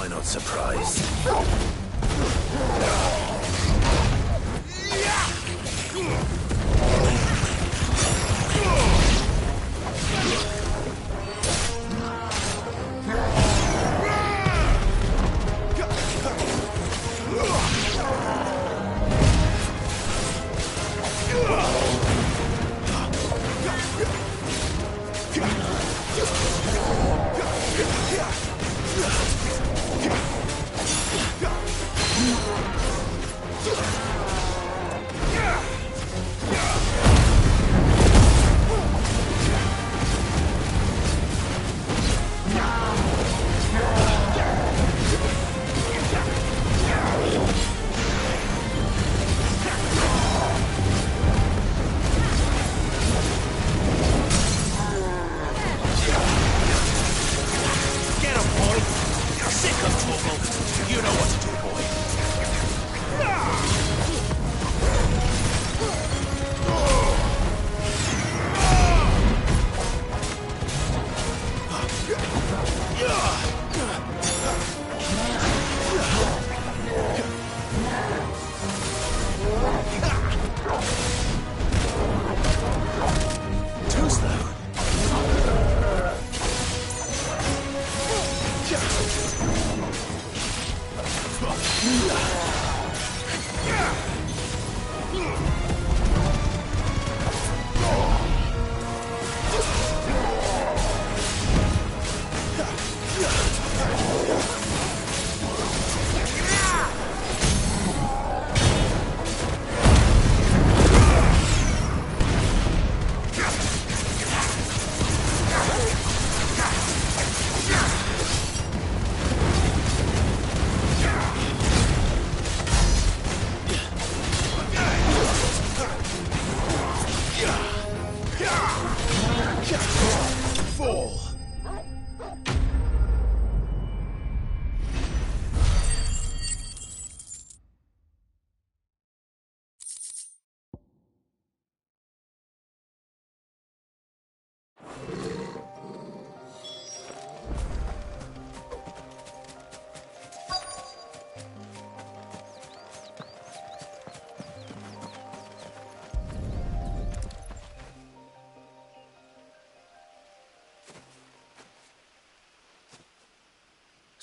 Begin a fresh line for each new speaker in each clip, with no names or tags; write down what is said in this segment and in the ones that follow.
I not surprised?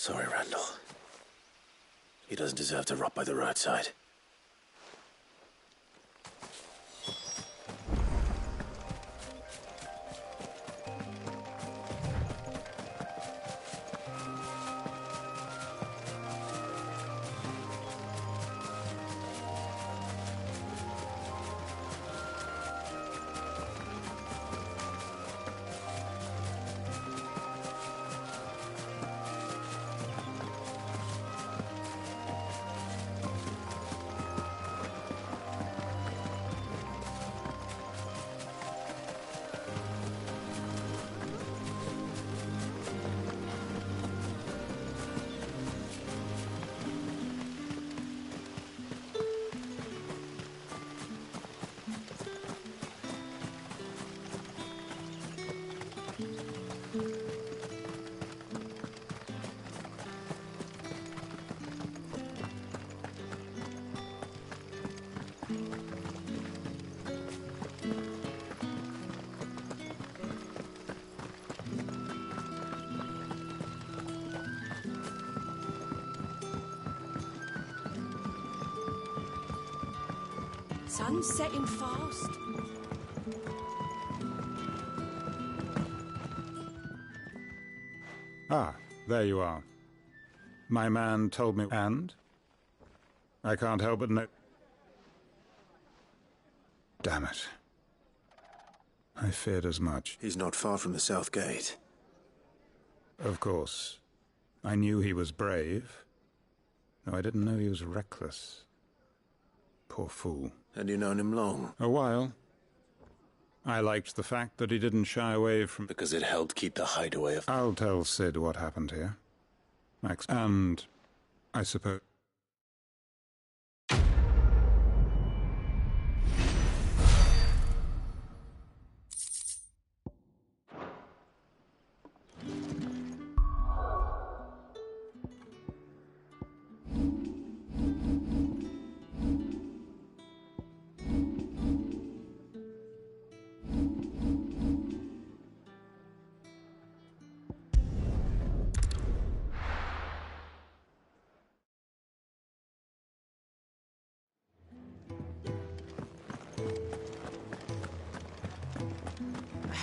Sorry, Randall. He doesn't deserve to rot by the roadside.
Sun's setting fast.
Ah, there you are. My man told me, and? I can't help but know... Damn it. I feared as much.
He's not far from the South Gate.
Of course. I knew he was brave, though I didn't know he was reckless. Poor fool.
And you known him long?
A while. I liked the fact that he didn't shy away from...
Because it helped keep the hideaway of...
I'll tell Sid what happened here. Max, and I suppose...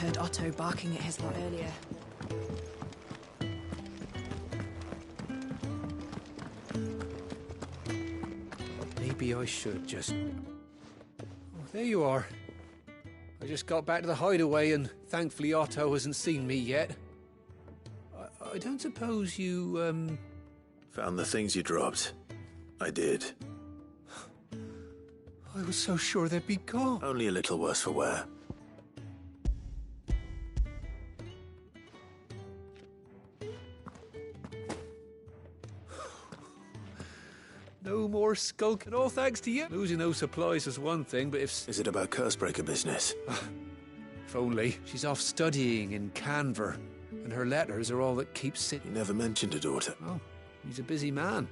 heard Otto barking at his lot earlier.
Maybe I should just... Oh, there you are. I just got back to the hideaway and thankfully Otto hasn't seen me yet. I don't suppose you,
Found the things you dropped. I did.
I was so sure they'd be gone.
Only a little worse for wear.
No more skulking. All thanks to you. Losing those supplies is one thing, but if...
Is it about Cursebreaker business?
If only. She's off studying in Canver, and her letters are all that keeps
You
sitting.
never mentioned a daughter.
Oh, he's a busy man.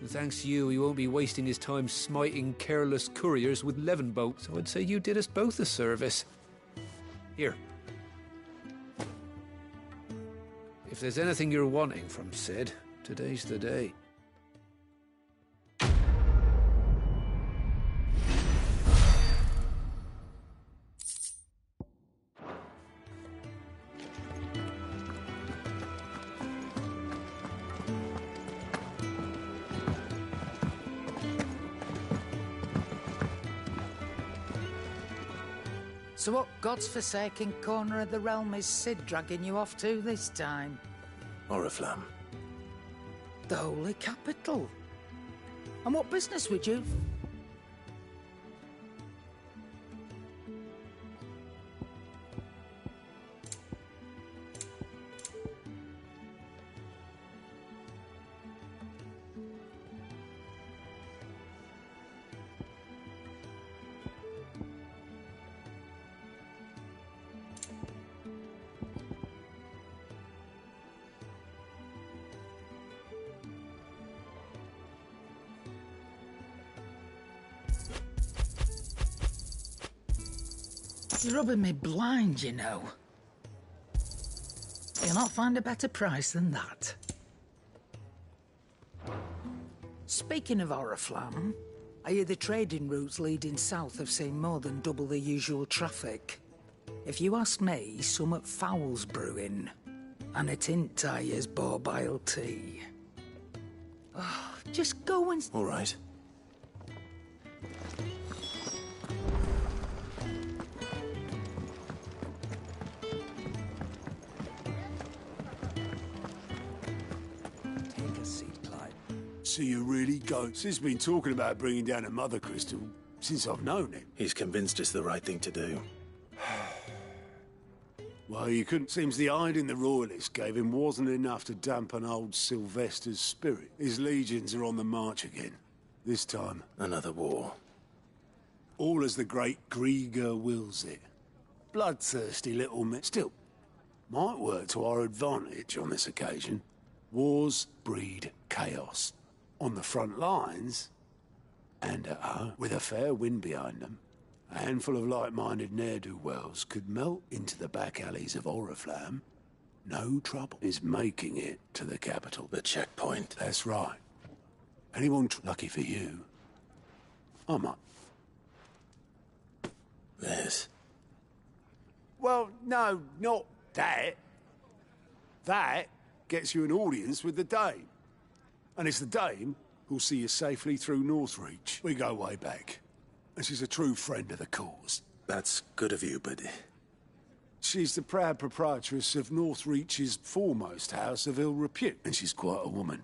And thanks to you, he won't be wasting his time smiting careless couriers with Levenboat. So I'd say you did us both a service. Here. If there's anything you're wanting from Sid, today's the day.
So what God's forsaken corner of the realm is Sid dragging you off to this time?
Oriflamme.
The Holy Capital. And what business would you... You're rubbing me blind, you know. You'll not find a better price than that. Speaking of Oriflamme, I hear the trading routes leading south have seen more than double the usual traffic. If you ask me, summat foul's brewing. And it ain't Tyre's borbile tea. Oh, just go and...
All right.
Take a seat, Clive.
So you really go. Sid's been talking about bringing down a mother crystal since I've known him.
He's convinced it's the right thing to do.
Well, you couldn't. Seems the hiding the royalists gave him wasn't enough to dampen old Sylvester's spirit. His legions are on the march again. This time,
Another war.
all as the great Grieger wills it. Bloodthirsty little men. Still, might work to our advantage on this occasion. Wars breed chaos. On the front lines, and at home, with a fair wind behind them, a handful of like-minded ne'er-do-wells could melt into the back alleys of Oriflamme. No trouble is making it to the capital.
The checkpoint.
That's right. Anyone lucky for you, I might.
This.
Well, no, not that. That gets you an audience with the Dame. And it's the Dame who'll see you safely through Northreach. We go way back. And she's a true friend of the cause.
That's good of you, but...
She's the proud proprietress of Northreach's foremost house of ill repute. And she's quite a woman,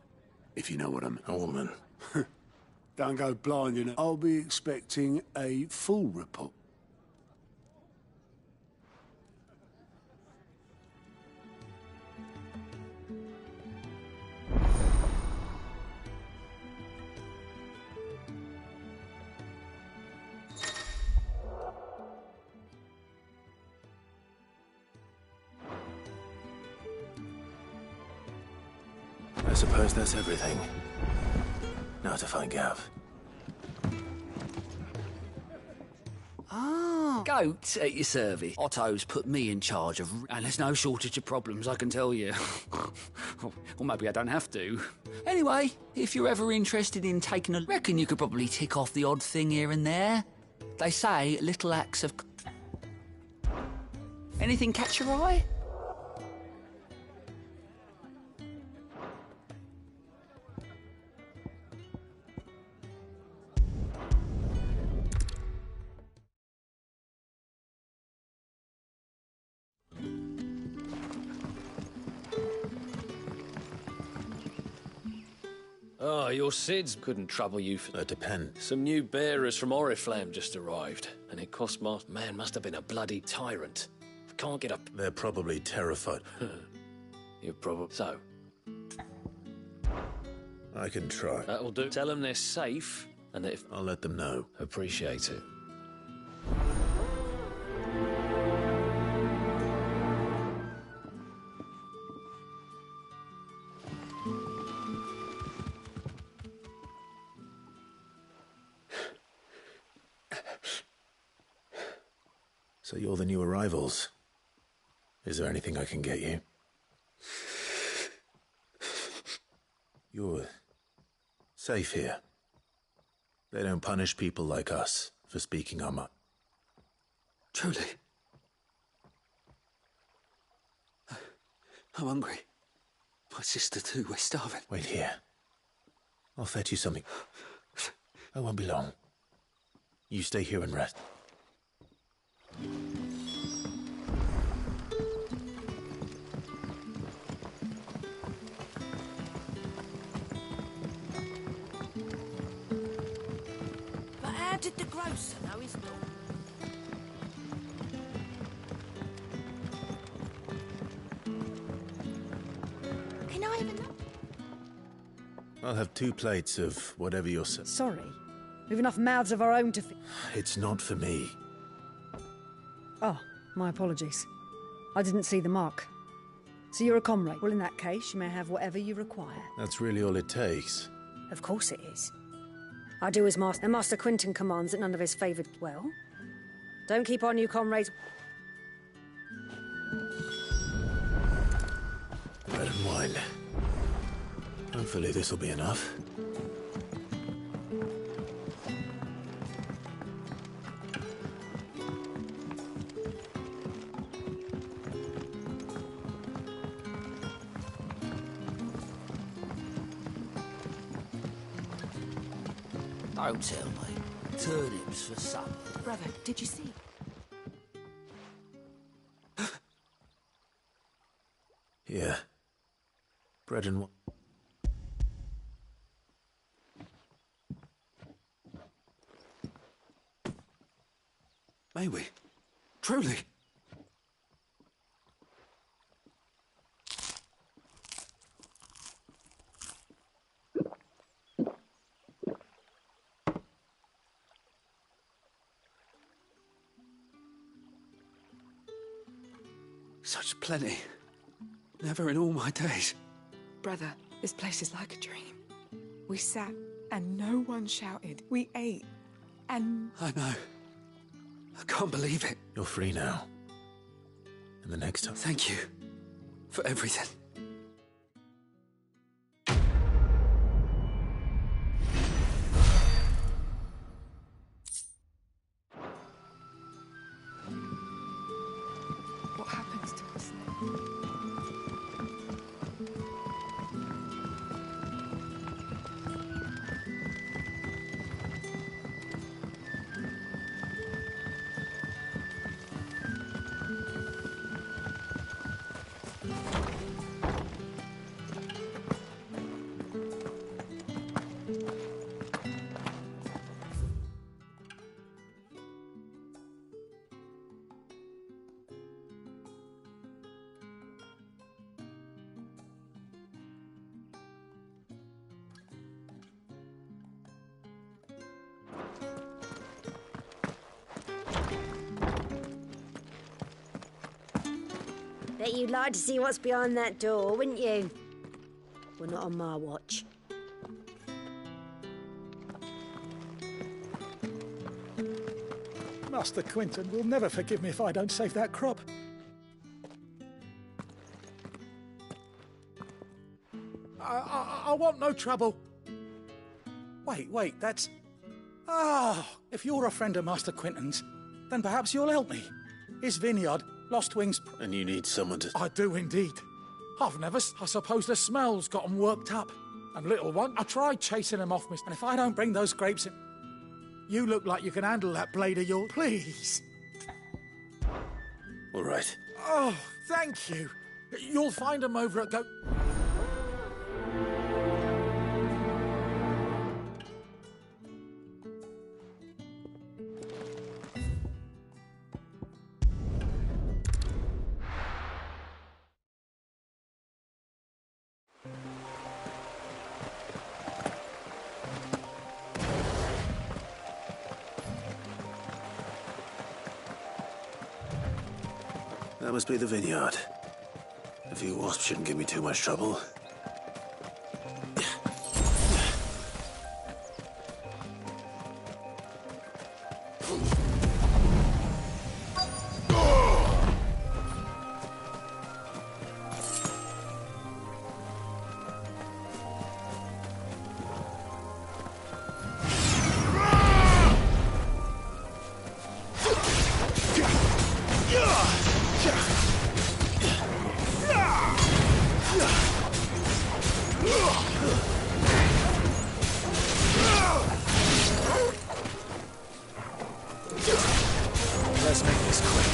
if you know what I mean.
A woman.
Don't go blind, you know. I'll be expecting a full report.
I suppose that's everything. Now to find Gav.
Ah, goats at your service. Otto's put me in charge of... And there's no shortage of problems, I can tell you. Or maybe I don't have to. Anyway, if you're ever interested in taking a... Reckon you could probably tick off the odd thing here and there. They say little acts of... Anything catch your eye?
Oh, your Sids couldn't trouble you for...
Depends.
Some new bearers from Oriflamme just arrived, and it cost man must have been a bloody tyrant. I can't get up.
They're probably terrified.
You're probably... So,
I can try.
that'll do. Tell them they're safe, and that if...
I'll let them know.
Appreciate it.
So you're the new arrivals. Is there anything I can get you? You're safe here. They don't punish people like us for speaking our mind.
Truly. I'm hungry. My sister too, we're starving.
Wait here. I'll fetch you something. I won't be long. You stay here and rest.
But how did the grocer know his dog? Can I even know?
I'll have 2 plates of whatever you're saying.
Sorry. We've enough mouths of our own to feed.
It's not for me.
Oh, my apologies. I didn't see the mark. So you're a comrade. Well, in that case, you may have whatever you require.
That's really all it takes.
Of course it is. I do as Master... And Master Quinton commands that none of his favoured... Well, don't keep our new comrades...
Bread and wine. Hopefully this'll be enough.
Don't tell me. Turnips for supper.
Brother, did you see?
Yeah. Bread and wine.
May we? Truly? Such plenty. Never in all my days.
Brother, this place is like a dream. We sat and no one shouted. We ate and...
I know. I can't believe it.
You're free now. And the next time...
Thank you for everything.
What happens to us now?
Bet you'd like to see what's behind that door, wouldn't you? Well, not on my watch.
Master Quinton will never forgive me if I don't save that crop. I want no trouble. Wait, that's... Ah, if you're a friend of Master Quinton's, then perhaps you'll help me. His vineyard Lost wings.
And you need someone to...
I do indeed. I suppose the smell's got 'em worked up. And little one, I tried chasing them off, miss. And if I don't bring those grapes in... You look like you can handle that blade of yours. Please.
All right.
Oh, thank you. You'll find them over at
That must be the vineyard. A few wasps shouldn't give me too much trouble.
Let's make this quick.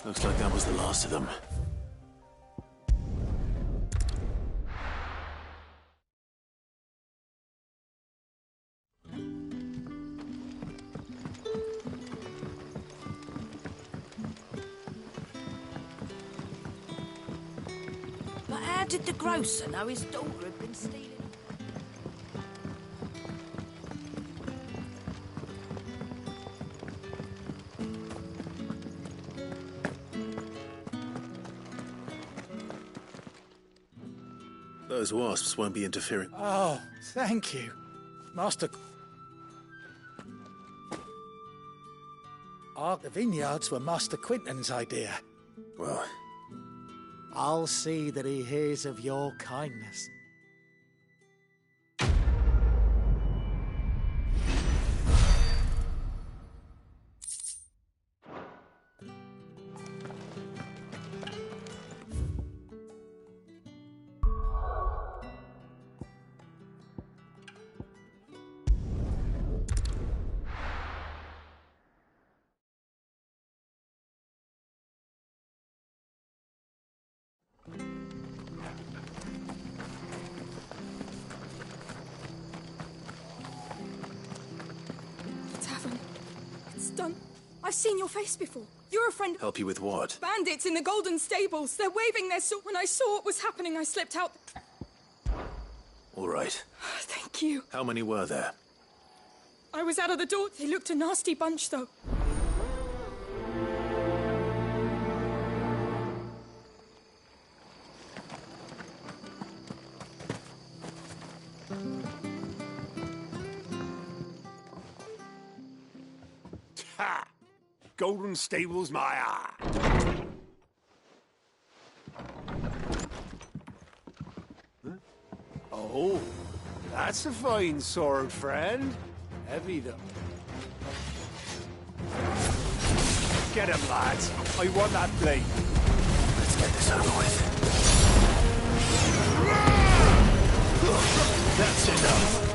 Looks like that was the last of them.
But how did the grocer know his daughter had been stealing?
Those wasps won't be interfering.
Oh, thank you, Master. The vineyards were Master Quinton's idea.
Well,
I'll see that he hears of your kindness.
Tavern. It's done. I've seen your face before. You're a friend.
help you with what?
Bandits in the Golden Stables. They're waving their sword. When I saw what was happening, I slipped out.
All right.
Thank you.
How many were there?
I was out of the door. They looked a nasty bunch, though.
Ha! Golden Stables, my eye. Huh? Oh, that's a fine sword, friend. Heavy, though. Get him, lads. I want that blade.
Let's get this over with. That's enough.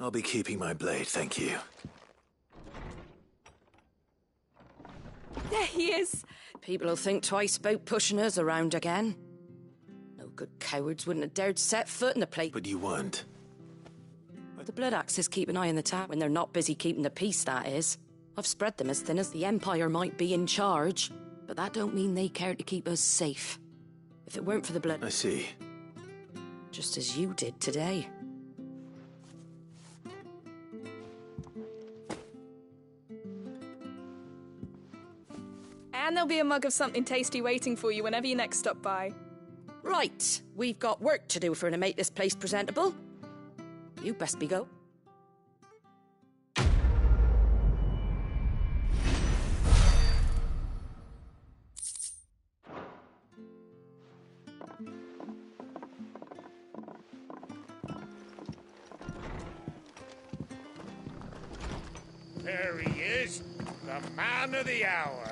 I'll be keeping my blade, thank you.
There he is.
People'll think twice about pushing us around again. No good cowards wouldn't have dared set foot in the place.
But you weren't.
The Blood Axes keep an eye on the town when they're not busy keeping the peace, that is. I've spread them as thin as the Empire might be in charge, but that don't mean they care to keep us safe. If it weren't for the Blood...
I see.
Just as you did today.
And there'll be a mug of something tasty waiting for you whenever you next stop by.
Right, we've got work to do if we're to make this place presentable. You best be go.
There he is, the man of the hour.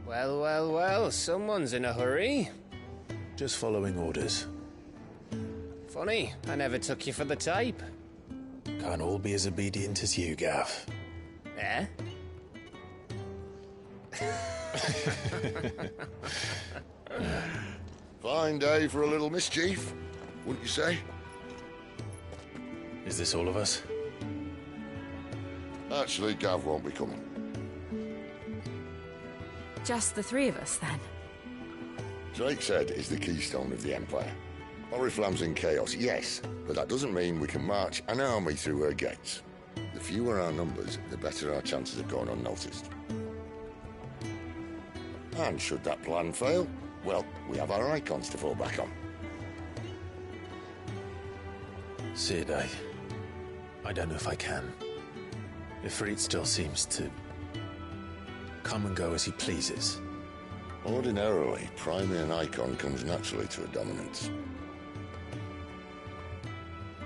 Well, well, well, someone's in a hurry.
Just following orders.
Funny, I never took you for the type.
Can't all be as obedient as you, Gav.
Eh?
Fine day for a little mischief, wouldn't you say?
Is this all of us?
Actually, Gav won't be coming.
Just the three of us, then.
Drakeshead is the keystone of the Empire. Oriflamme's in chaos, yes, but that doesn't mean we can march an army through her gates. The fewer our numbers, the better our chances of going unnoticed. And should that plan fail, well, we have our icons to fall back on.
Sid, I don't know if I can. Ifrit still seems to come and go as he pleases.
Ordinarily, priming an icon comes naturally to a dominance.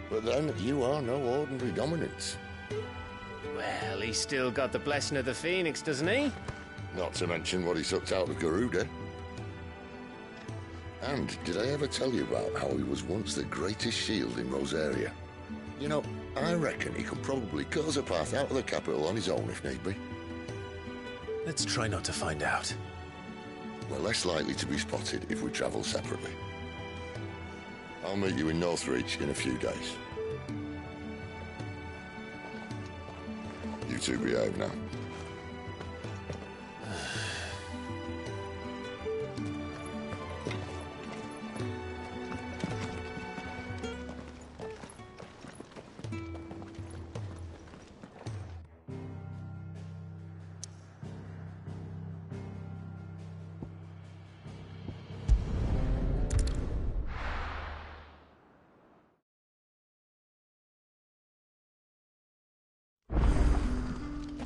But then, you are no ordinary dominance.
Well, he's still got the blessing of the Phoenix, doesn't he?
Not to mention what he sucked out of Garuda. And did I ever tell you about how he was once the greatest shield in Rosaria? You know, I reckon he could probably cut us a path out of the capital on his own if need be.
Let's try not to find out.
We're less likely to be spotted if we travel separately. I'll meet you in Northreach in a few days. You two behave now.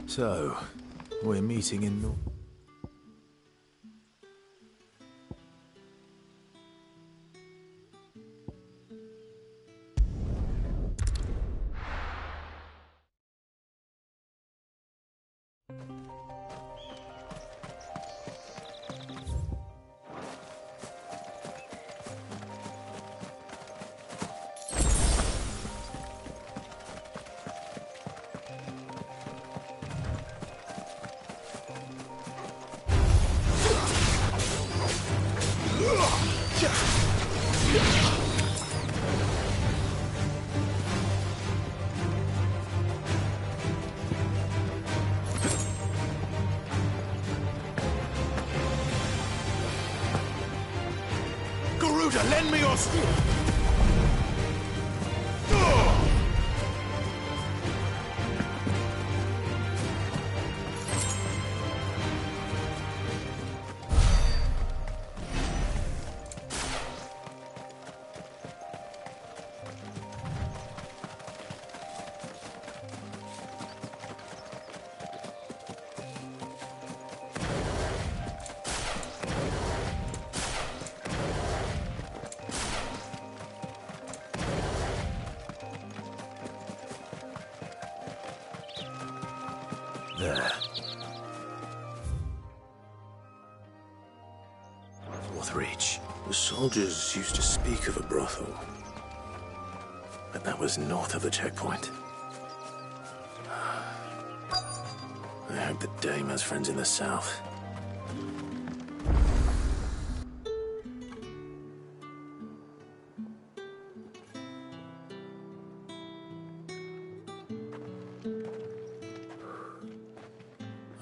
So, we're meeting in North...
Garuda, lend me your steel!
Northreach. The soldiers used to speak of a brothel. But that was north of the checkpoint. I hope the dame has friends in the south.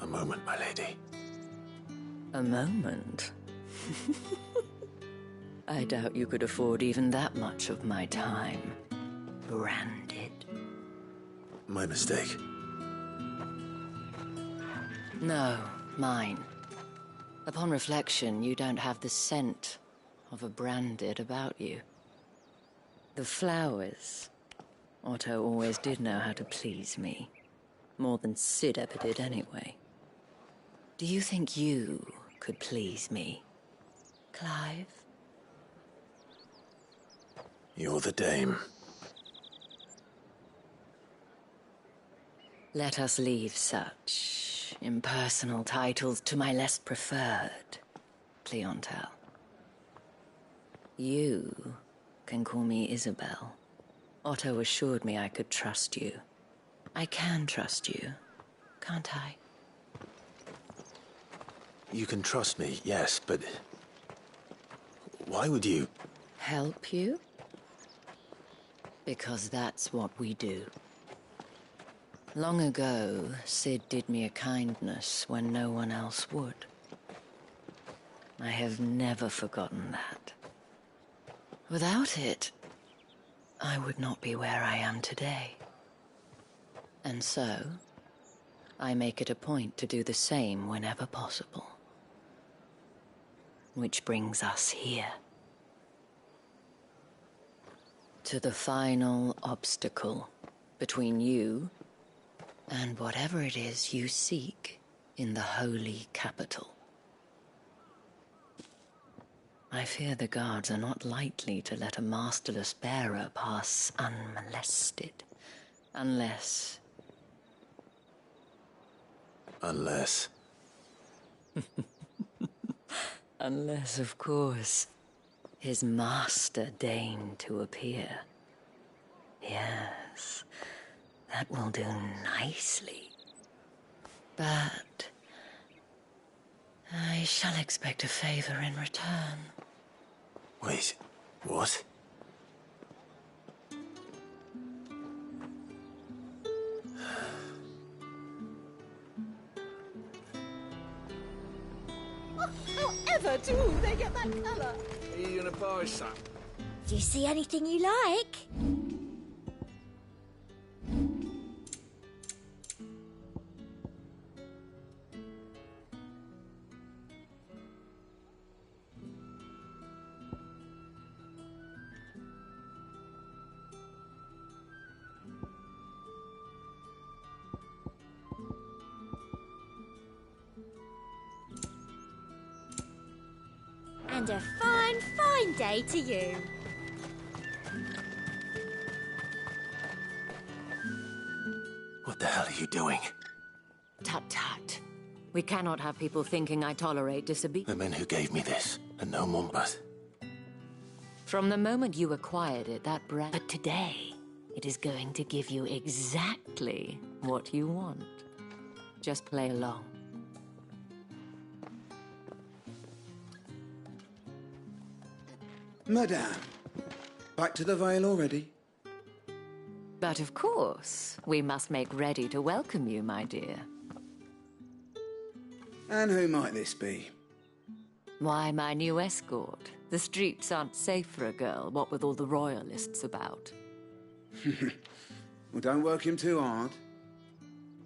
A moment, my lady.
A moment? I doubt you could afford even that much of my time. Branded.
My mistake.
No, mine. Upon reflection, you don't have the scent of a branded about you. The flowers. Otto always did know how to please me. More than Sid ever did anyway. Do you think you could please me, Clive?
You're the dame.
Let us leave such impersonal titles to my less preferred clientele. You can call me Isabel. Otto assured me I could trust you. I can trust you, can't I?
You can trust me, yes, but... why would you...
Help you? Because that's what we do. Long ago, Sid did me a kindness when no one else would. I have never forgotten that. Without it, I would not be where I am today. And so, I make it a point to do the same whenever possible. Which brings us here. To the final obstacle between you and whatever it is you seek in the holy capital. I fear the guards are not likely to let a masterless bearer pass unmolested. Unless...
Unless...
Unless, of course, his master deigned to appear. Yes, that will do nicely. But I shall expect a favor in return.
Wait, what?
However do they get that colour?
Are you gonna buy some?
Do you see anything you like? And a fine, fine day to you.
What the hell are you doing?
Tut-tut. We cannot have people thinking I tolerate disobedience.
The men who gave me this, and no more but.
From the moment you acquired it, that brand... But today, it is going to give you exactly what you want. Just play along.
Madame, back to the Vale already?
But of course, we must make ready to welcome you, my dear.
And who might this be?
Why, my new escort. The streets aren't safe for a girl, what with all the royalists about.
Well, don't work him too hard.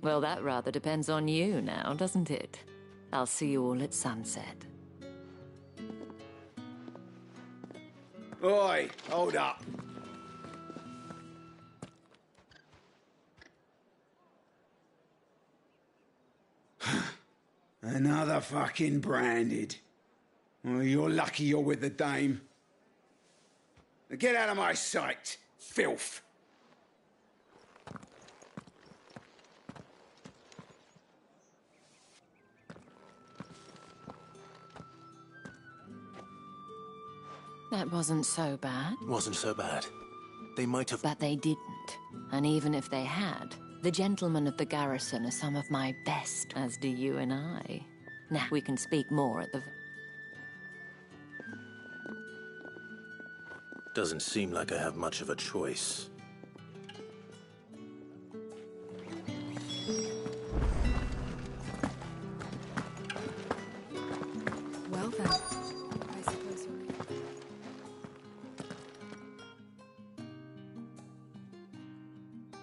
Well, that rather depends on you now, doesn't it? I'll see you all at sunset.
Oi, hold up. Another fucking branded. Well, you're lucky you're with the dame. Now get out of my sight, filth.
That wasn't so bad.
Wasn't so bad. They might have...
But they didn't. And even if they had, the gentlemen of the garrison are some of my best, as do you and I. Now, we can speak more at the...
Doesn't seem like I have much of a choice.
Well then, I suppose you'll...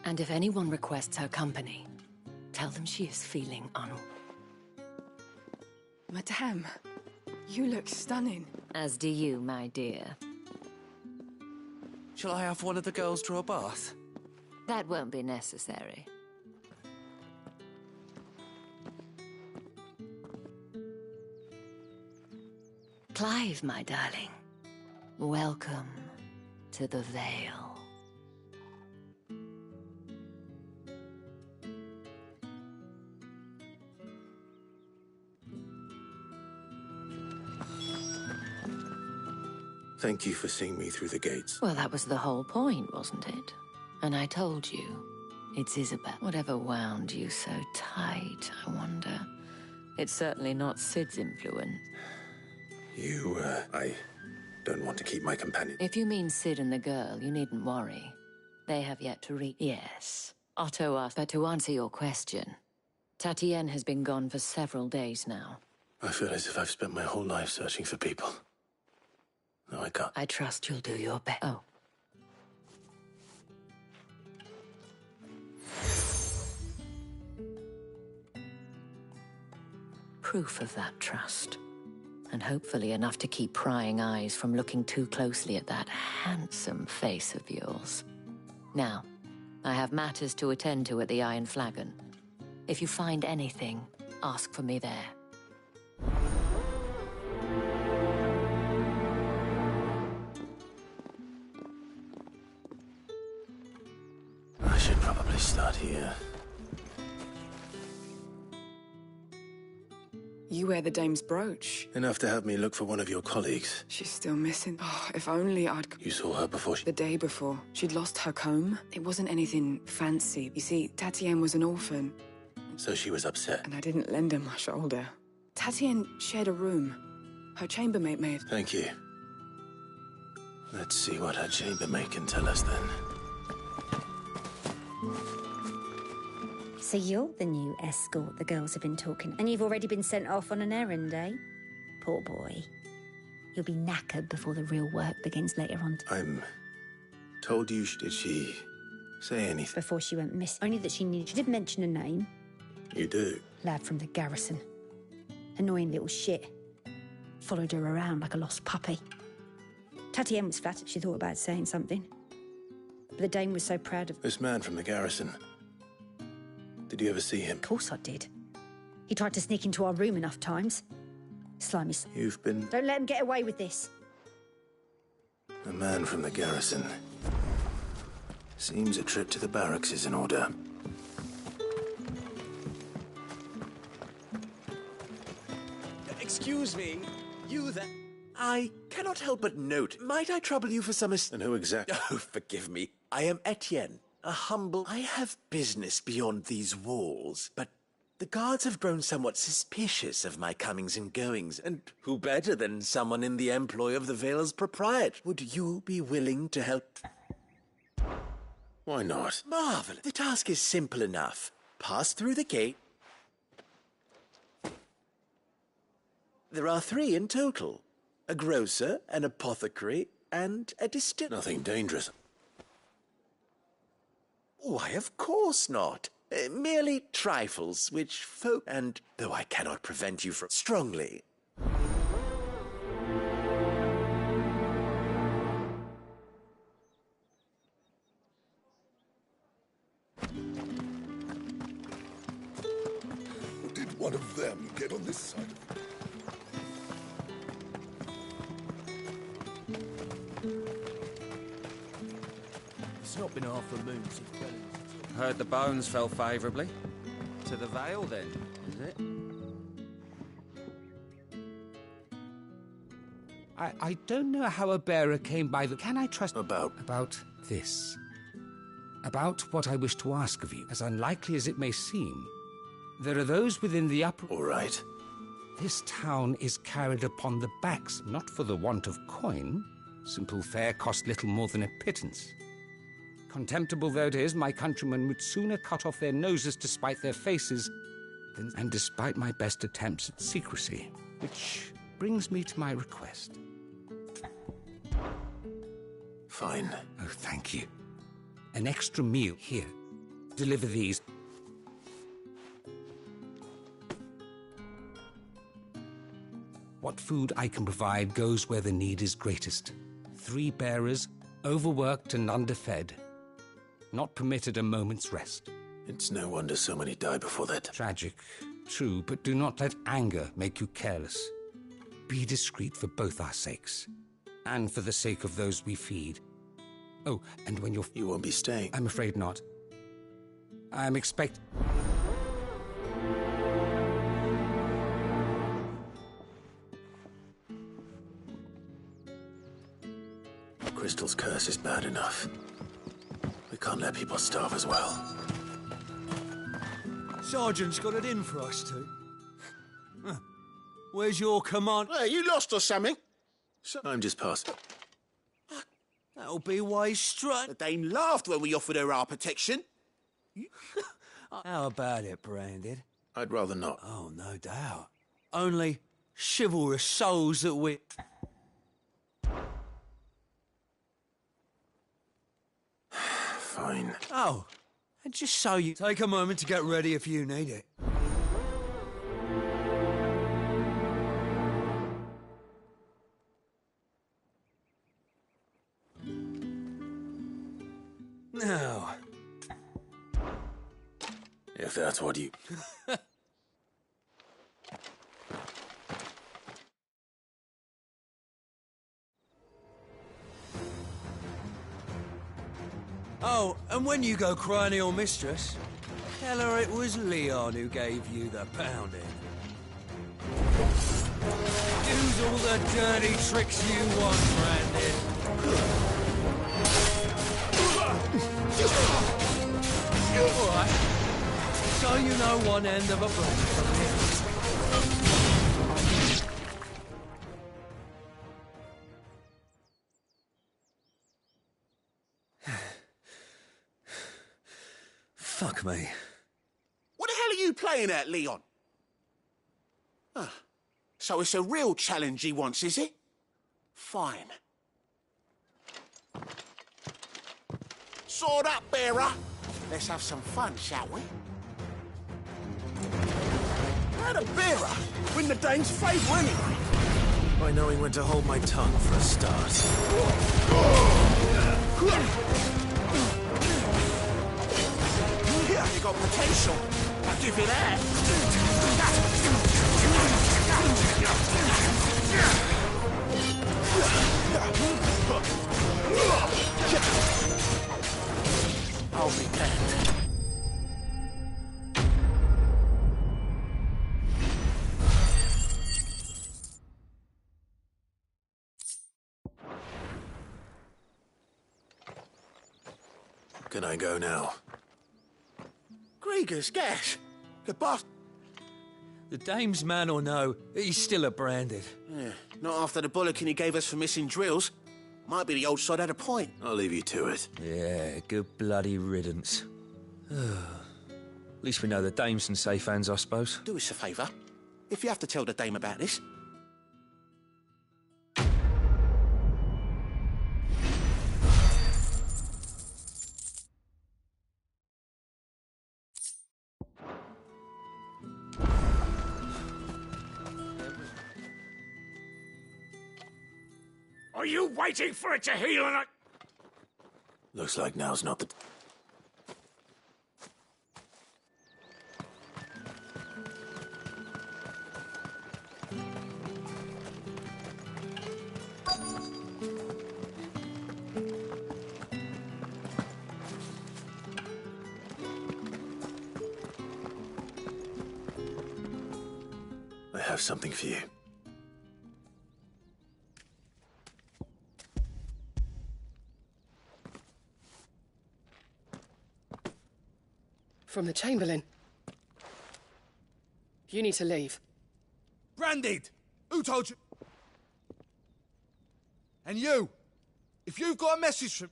And if anyone requests her company, tell them she is feeling
Madame, you look stunning.
As do you, my dear.
Shall I have one of the girls draw a bath?
That won't be necessary. Clive, my darling. Welcome to the Vale.
Thank you for seeing me through the gates.
Well, that was the whole point, wasn't it? And I told you, it's Isabel. Whatever wound you so tight, I wonder. It's certainly not Sid's influence.
I don't want to keep my companion.
If you mean Sid and the girl, you needn't worry. They have yet to reach... Yes. Otto asked, but to answer your question, Tatienne has been gone for several days now.
I feel as if I've spent my whole life searching for people. No, I can't.
I trust you'll do your best.
Oh. Proof of that trust. And hopefully enough to keep prying eyes from looking too closely at that handsome face of yours. Now, I have matters to attend to at the Iron Flagon. If you find anything, ask for me there.
I should probably start here.
You wear the dame's brooch.
Enough to have me look for one of your colleagues.
She's still missing. Oh, if only I'd...
You saw her before she...
The day before. She'd lost her comb. It wasn't anything fancy. You see, Tatienne was an orphan.
So she was upset.
And I didn't lend her my shoulder. Tatienne shared a room. Her chambermaid may have...
Thank you. Let's see what her chambermaid can tell us then.
So you're the new escort the girls have been talking, and you've already been sent off on an errand, eh? Poor boy. You'll be knackered before the real work begins later on.
I'm told you, did she say anything?
Before she went missing. Only that she knew. She did mention a name.
You do?
Lad from the garrison. Annoying little shit. Followed her around like a lost puppy. Tatienne was flattered she thought about saying something. But the dame was so proud of...
This man from the garrison. Did you ever see him?
Of course I did. He tried to sneak into our room enough times. Slimy...
You've been...
Don't let him get away with this.
A man from the garrison. Seems a trip to the barracks is in order.
Excuse me, you there? I cannot help but note. Might I trouble you for some
And who exactly?
Oh, forgive me. I am Etienne, a humble... I have business beyond these walls, but the guards have grown somewhat suspicious of my comings and goings, and who better than someone in the employ of the Vale's proprietor? Would you be willing to help?
Why not?
Marvelous. The task is simple enough. Pass through the gate. There are 3 in total. A grocer, an apothecary, and a distiller.
Nothing dangerous.
Why, of course not. Merely trifles, which folk... And, though I cannot prevent you from... Strongly.
Did one of them get on this side of it?
It's not been half a moon since Heard the bones fell favourably. To the Vale, then, is it?
I don't know how a bearer came by the... Can I trust...
About
this. About what I wish to ask of you, as unlikely as it may seem. There are those within the upper...
All right.
This town is carried upon the backs, not for the want of coin. Simple fare cost little more than a pittance. Contemptible though it is, my countrymen would sooner cut off their noses to spite their faces than... And despite my best attempts at secrecy, which brings me to my request.
Fine.
Oh, thank you. An extra meal. Here. Deliver these. What food I can provide goes where the need is greatest. 3 bearers, overworked and underfed. Not permitted a moment's rest.
It's no wonder so many die before that.
Tragic, true, but do not let anger make you careless. Be discreet for both our sakes, and for the sake of those we feed. Oh, and when you're...
You won't be staying.
I'm afraid not. I'm expect...
Crystal's curse is bad enough. We can't let people starve as well.
Sergeant's got it in for us two. Where's your command?
Hey, you lost or something?
I'm just past.
That'll be wise straight.
The dame laughed when we offered her our protection.
How about it, Branded?
I'd rather not.
Oh, no doubt. Only chivalrous souls that we...
Fine.
Oh, and just so you... Take a moment to get ready if you need it. Now...
If that's what you...
Oh, and when you go crying to your mistress, tell her it was Leon who gave you the pounding. Use all the dirty tricks you want, Brandon. All right. So you know one end of a blade from the Fuck me.
What the hell are you playing at, Leon? Ah, so it's a real challenge he wants, is it? Fine. Sword up, bearer. Let's have some fun, shall we? How'd a bearer win the dame's favour anyway?
By knowing when to hold my tongue for a start.
You got potential. I'll give you that. I'll be damned.
Can I go now?
Grieger's gas. The boss.
The dame's man or no, he's still a Branded.
Yeah, not after the bullocking he gave us for missing drills. Might be the old sod had a point.
I'll leave you to it.
Yeah, good bloody riddance. At least we know the dame's in safe hands, I suppose.
Do us a favour. If you have to tell the dame about this,
Are you waiting for it to heal and
Looks like now's not the... I have something for you.
From the Chamberlain. You need to leave.
Branded! Who told you? And you! If you've got a message from...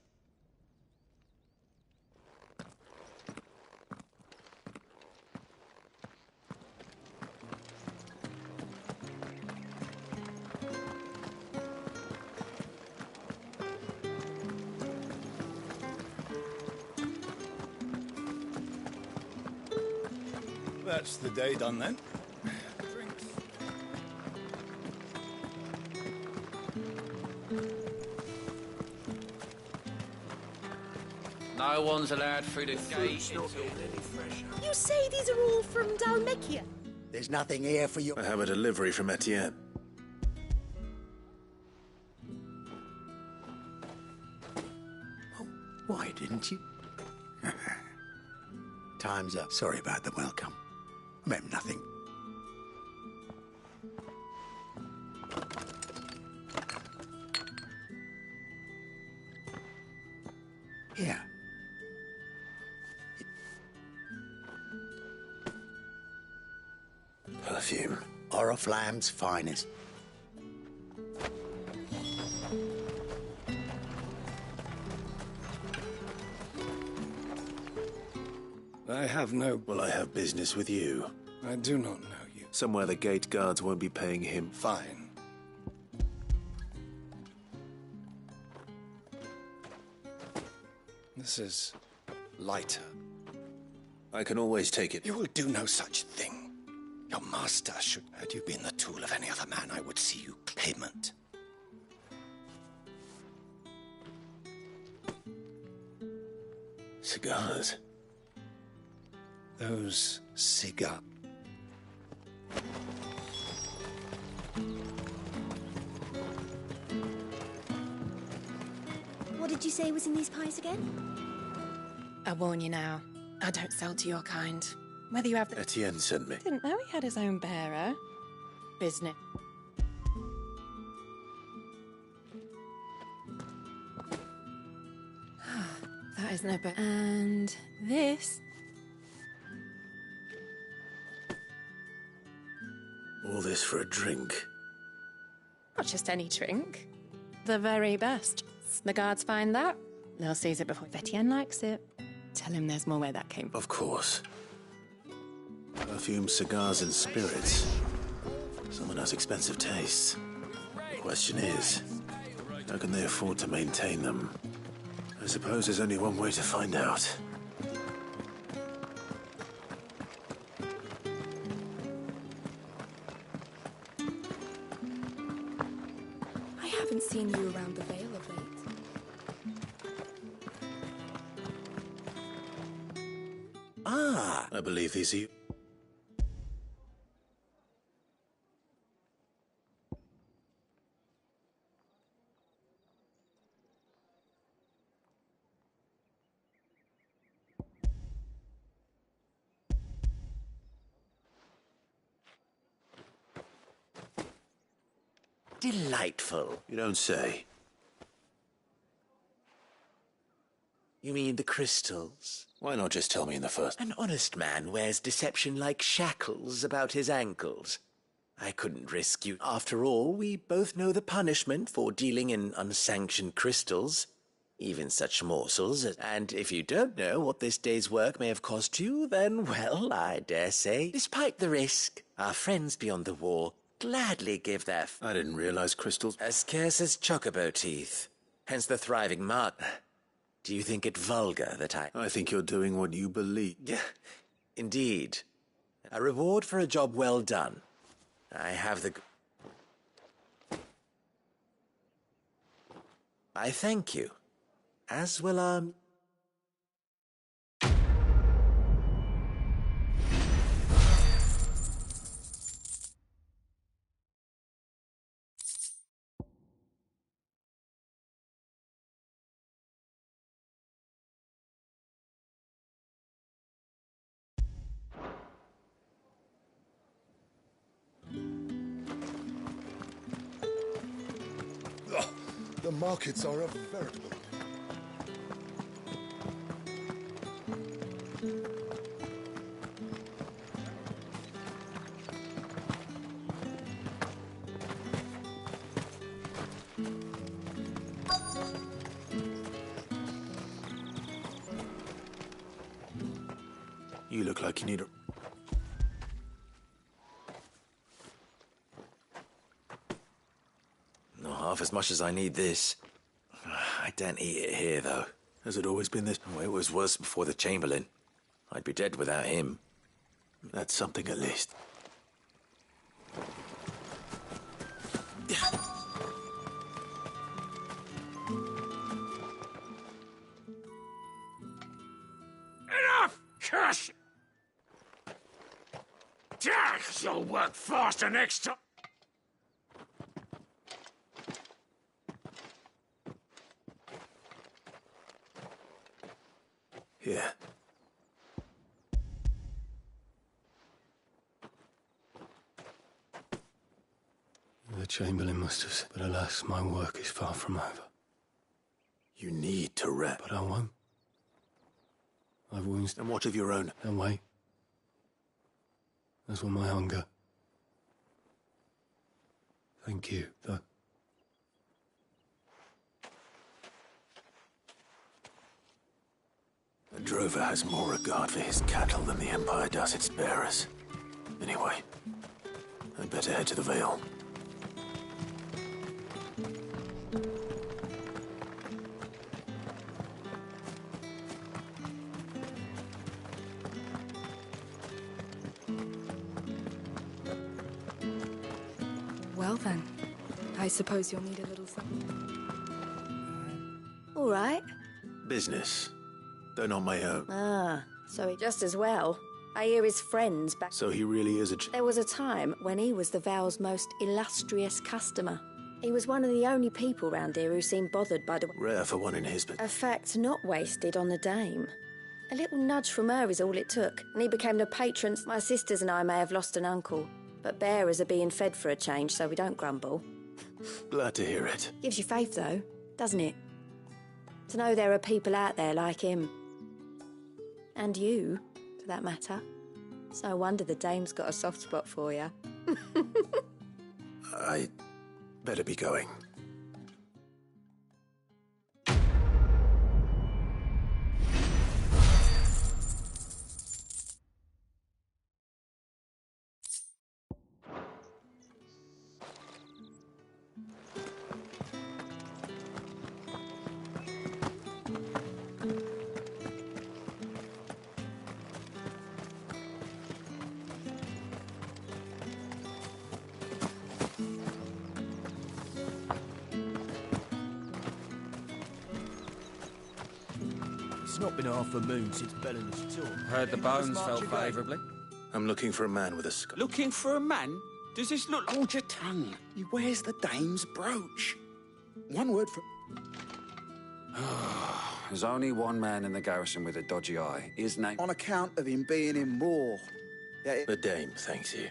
That's the day done then.
No one's allowed through the gate until...
You say these are all from Dalmecchia?
There's nothing here for you.
I have a delivery from Etienne.
Why didn't you? Time's up. Sorry about the welcome. I meant nothing. Here.
Perfume.
Oriflamme's finest.
I have no...
Well, I have business with you.
I do not know you.
Somewhere the gate guards won't be paying him.
Fine. This is lighter.
I can always take it.
You will do no such thing. Your master should... Had you been the tool of any other man, I would see you payment.
Cigars.
Those cigars.
What did you say was in these pies again?
I warn you now. I don't sell to your kind. Whether you have the...
Etienne sent me.
Didn't know he had his own bearer. Business. That is no better. And this...
All this for a drink.
Not just any drink. The very best. The guards find that, they'll seize it before Etienne likes it. Tell him there's more where that came from.
Of course. Perfume, cigars, and spirits. Someone has expensive tastes. The question is, how can they afford to maintain them? I suppose there's only one way to find out.
I haven't seen you around the Vale of late.
Ah! I believe these are you.
Delightful.
You don't say.
You mean the crystals?
Why not just tell me in the first?
An honest man wears deception like shackles about his ankles. I couldn't risk you. After all, we both know the punishment for dealing in unsanctioned crystals. Even such morsels. And if you don't know what this day's work may have cost you, then, well, I dare say, despite the risk, our friends beyond the wall gladly give their...
I didn't realize crystals...
As scarce as chocobo teeth. Hence the thriving mark. Do you think it vulgar that
I think you're doing what you believe.
Indeed. A reward for a job well done. I have the... I thank you. As will,
The markets are a veritable...
You look like you need a...
Not half as much as I need this. I don't eat it here, though.
Has it always been this?
Oh, it was worse before the Chamberlain. I'd be dead without him.
That's something at least.
Enough! Curse! You'll work faster next time.
Here.
The Chamberlain must have said, but alas, my work is far from over.
You need to rest.
But I won't. I've wounds.
And what of your own?
Don't wait. As will my hunger. Thank you, though.
A drover has more regard for his cattle than the Empire does its bearers. Anyway, I'd better head to the Vale.
Well then, I suppose you'll need a little something.
All right.
Business. Though not my own.
Ah, so he just as well. I hear his friends back.
So he really is a...
There was a time when he was the Vale's most illustrious customer. He was one of the only people round here who seemed bothered by the...
Rare for one in his...
A fact not wasted on the dame. A little nudge from her is all it took, and he became the patron. My sisters and I may have lost an uncle, but bearers are being fed for a change, so we don't grumble.
Glad to hear it.
Gives you faith, though, doesn't it? To know there are people out there like him. And you, for that matter. It's no wonder the dame's got a soft spot for you.
I better be going.
It's not been half a moon since Bellen's tour. Heard the bones fell favourably.
I'm looking for a man with a skull.
Looking for a man? Does this look... Hold your tongue. He wears the dame's brooch. One word for...
There's only one man in the garrison with a dodgy eye. His name...
On account of him being in Moor. Yeah,
The dame thanks you.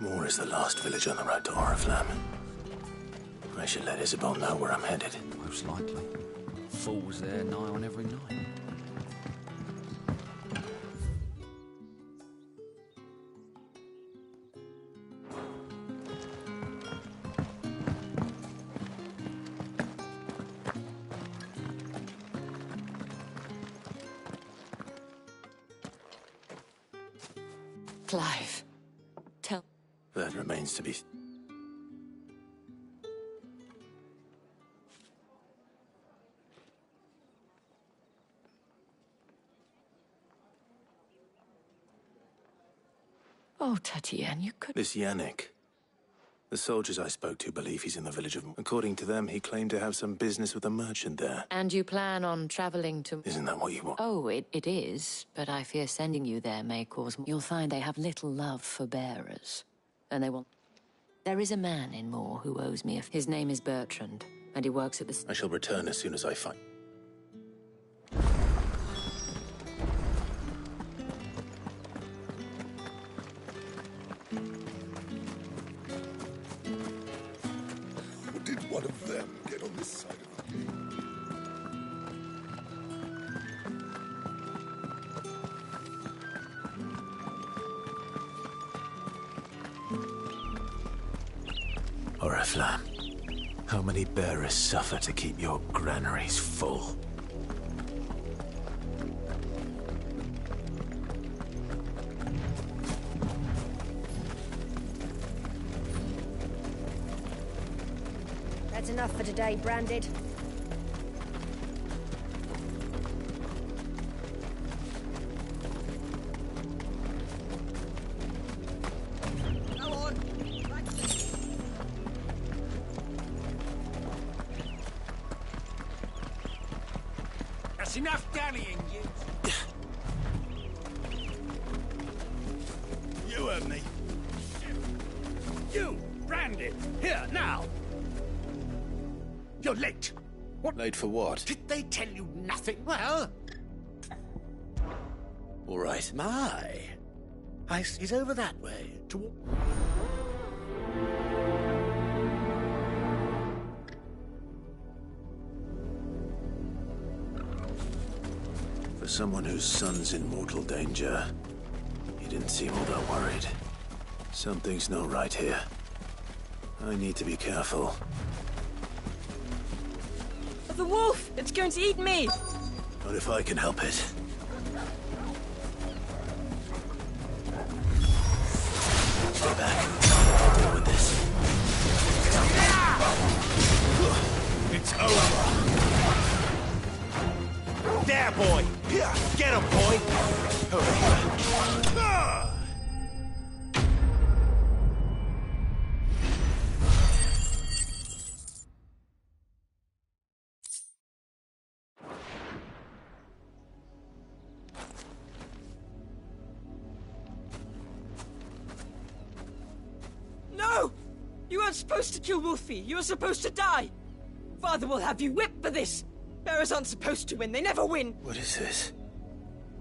Moor is the last village on the road to Oriflamme. I should let Isabel know where I'm headed.
Most likely.
Falls there nigh on every night.
Clive, tell...
That remains to be...
Oh, Tatiane, you could...
This Yannick. The soldiers I spoke to believe he's in the village of... According to them, he claimed to have some business with a merchant there.
And you plan on travelling to...
Isn't that what you want?
Oh, it is, but I fear sending you there may cause... You'll find they have little love for bearers, and they will... There is a man in Moor who owes me His name is Bertrand, and he works at the...
I shall return as soon as I find...
Did one of them get on this side of the gate?
Oriflamme, how many bearers suffer to keep your granaries full?
That's enough for today, Branded.
Go on. That's enough dallying, you.
You heard me.
You, Branded, here, now. You're late.
What? Late for what?
Did they tell you nothing? Well...
All right.
My. Ice is over that way.
For someone whose son's in mortal danger, he didn't seem all that worried. Something's not right here. I need to be careful.
The wolf! It's going to eat me!
Not if I can help it. Stay back. I'll deal with this.
It's over. There, boy. Here, get him, boy. Hurry.
No! You weren't supposed to kill Wolfie. You were supposed to die. Father will have you whipped for this. Bearers aren't supposed to win. They never win.
What is this?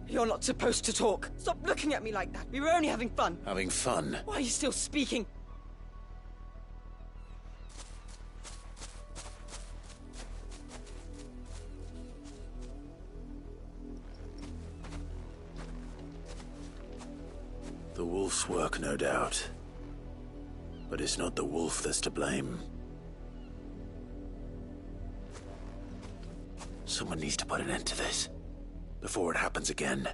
You're not supposed to talk. Stop looking at me like that. We were only having fun.
Having fun?
Why are you still speaking?
The wolf's work, no doubt. But it's not the wolf that's to blame. Someone needs to put an end to this, before it happens again.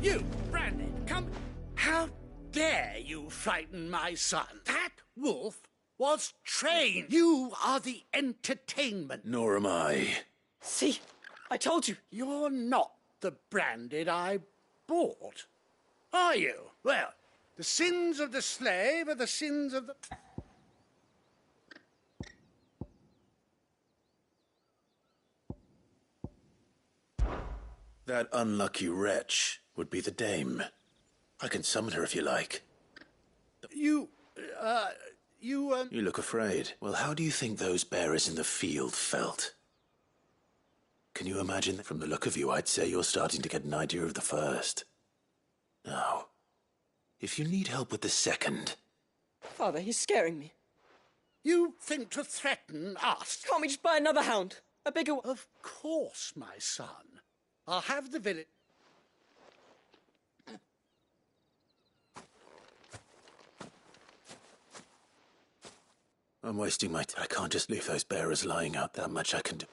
You, Brandon, come... How dare you frighten my son? That wolf was trained. You are the entertainment.
Nor am I.
See? I told you.
You're not the Branded I bought, are you? Well, the sins of the slave are the sins of the...
That unlucky wretch would be the dame. I can summon her if you like.
You
look afraid. Well, how do you think those bearers in the field felt? Can you imagine? From the look of you, I'd say you're starting to get an idea of the first. Now, if you need help with the second...
Father, he's scaring me.
You think to threaten us?
Can't we just buy another hound? A bigger one?
Of course, my son. I'll have the village...
I'm wasting my time. I can't just leave those bearers lying out. That much I can do.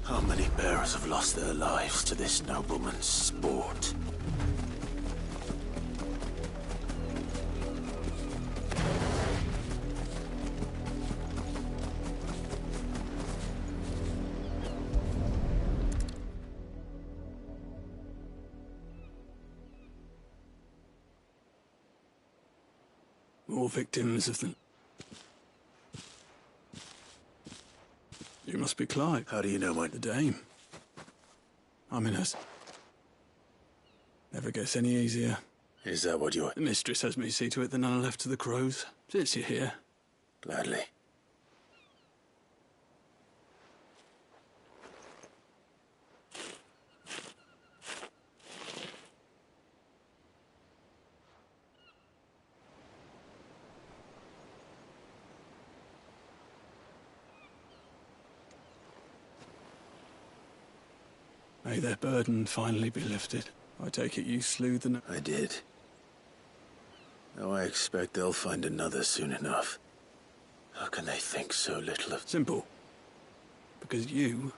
How many bearers have lost their lives to this nobleman's sport?
More victims of the... You must be Clive.
How do you know
The dame. I'm in us. Never gets any easier.
Is that what you're...
The mistress has me see to it that none are left to the crows. Since you're here.
Gladly.
May their burden finally be lifted. I take it you slew the...
I did. Now I expect they'll find another soon enough. How can they think so little of...
Simple. Because you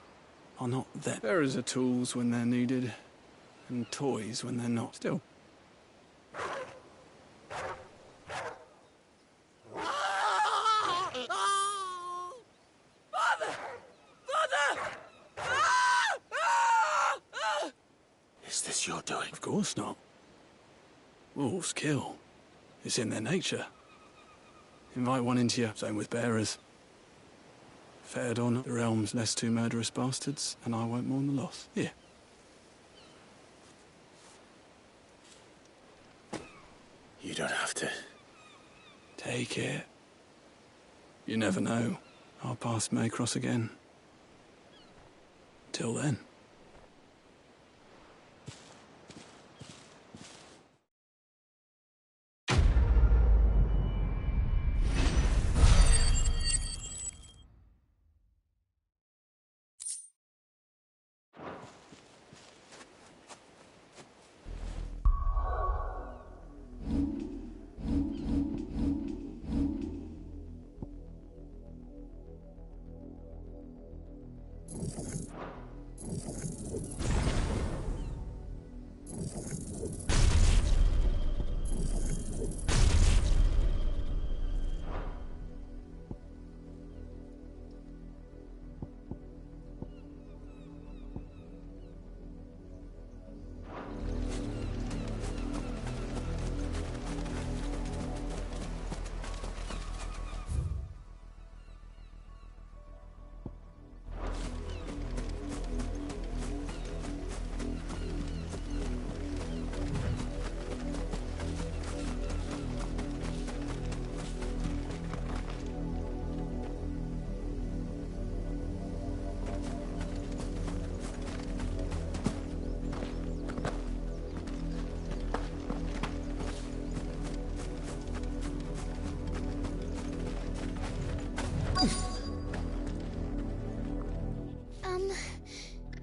are not them. Bearers are tools when they're needed, and toys when they're not. Still.
Is this your doing?
Of course not. Wolves kill. It's in their nature. Invite one into you. Same with bearers. Fared on, the realm's less two murderous bastards, and I won't mourn the loss. Here.
You don't have to.
Take it. You never know. Our paths may cross again. Till then.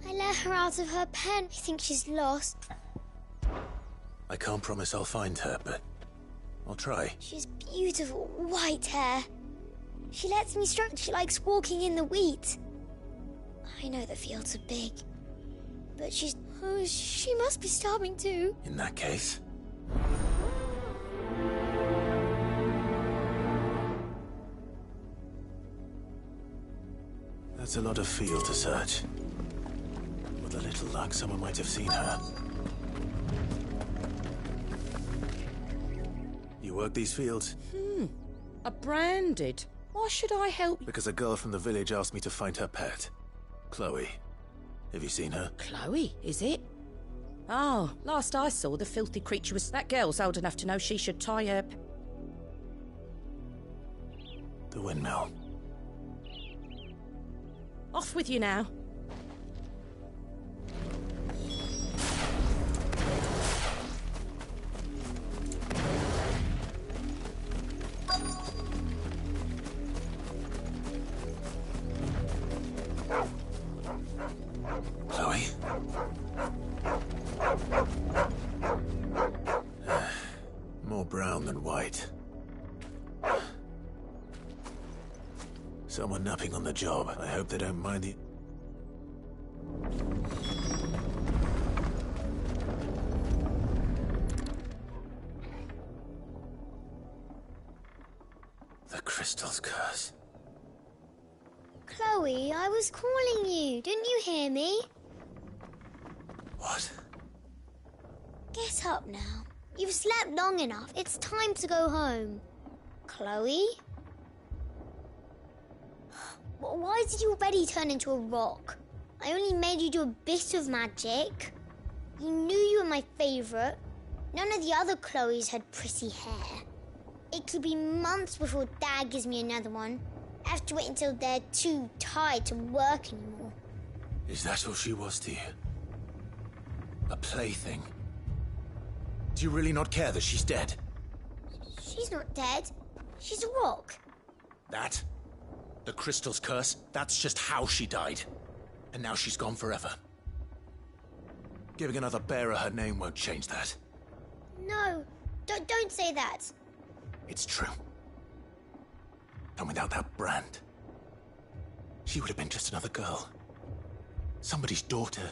I let her out of her pen. I think she's lost.
I can't promise I'll find her, but I'll try.
She's beautiful white hair. She lets me stroke. She likes walking in the wheat. I know the fields are big, but she must be starving too.
In that case... That's a lot of field to search. With a little luck, someone might have seen her. You work these fields?
A branded. Why should I help you?
Because a girl from the village asked me to find her pet. Chloe. Have you seen her?
Chloe, is it? Oh, last I saw, the filthy creature was... That girl's old enough to know she should tie her...
The windmill.
Off with you now.
Chloe? More brown than white. Someone napping on the job. I hope they don't mind the... The crystal's curse.
Chloe, I was calling you. Didn't you hear me?
What?
Get up now. You've slept long enough. It's time to go home. Chloe? Why did you already turn into a rock? I only made you do a bit of magic. You knew you were my favourite. None of the other Chloes had pretty hair. It could be months before Dad gives me another one. I have to wait until they're too tired to work anymore.
Is that all she was to you? A plaything? Do you really not care that she's dead?
She's not dead. She's a rock.
That? The crystal's curse? That's just how she died. And now she's gone forever. Giving another bearer her name won't change that.
No, don't say that.
It's true. And without that brand, she would have been just another girl. Somebody's daughter.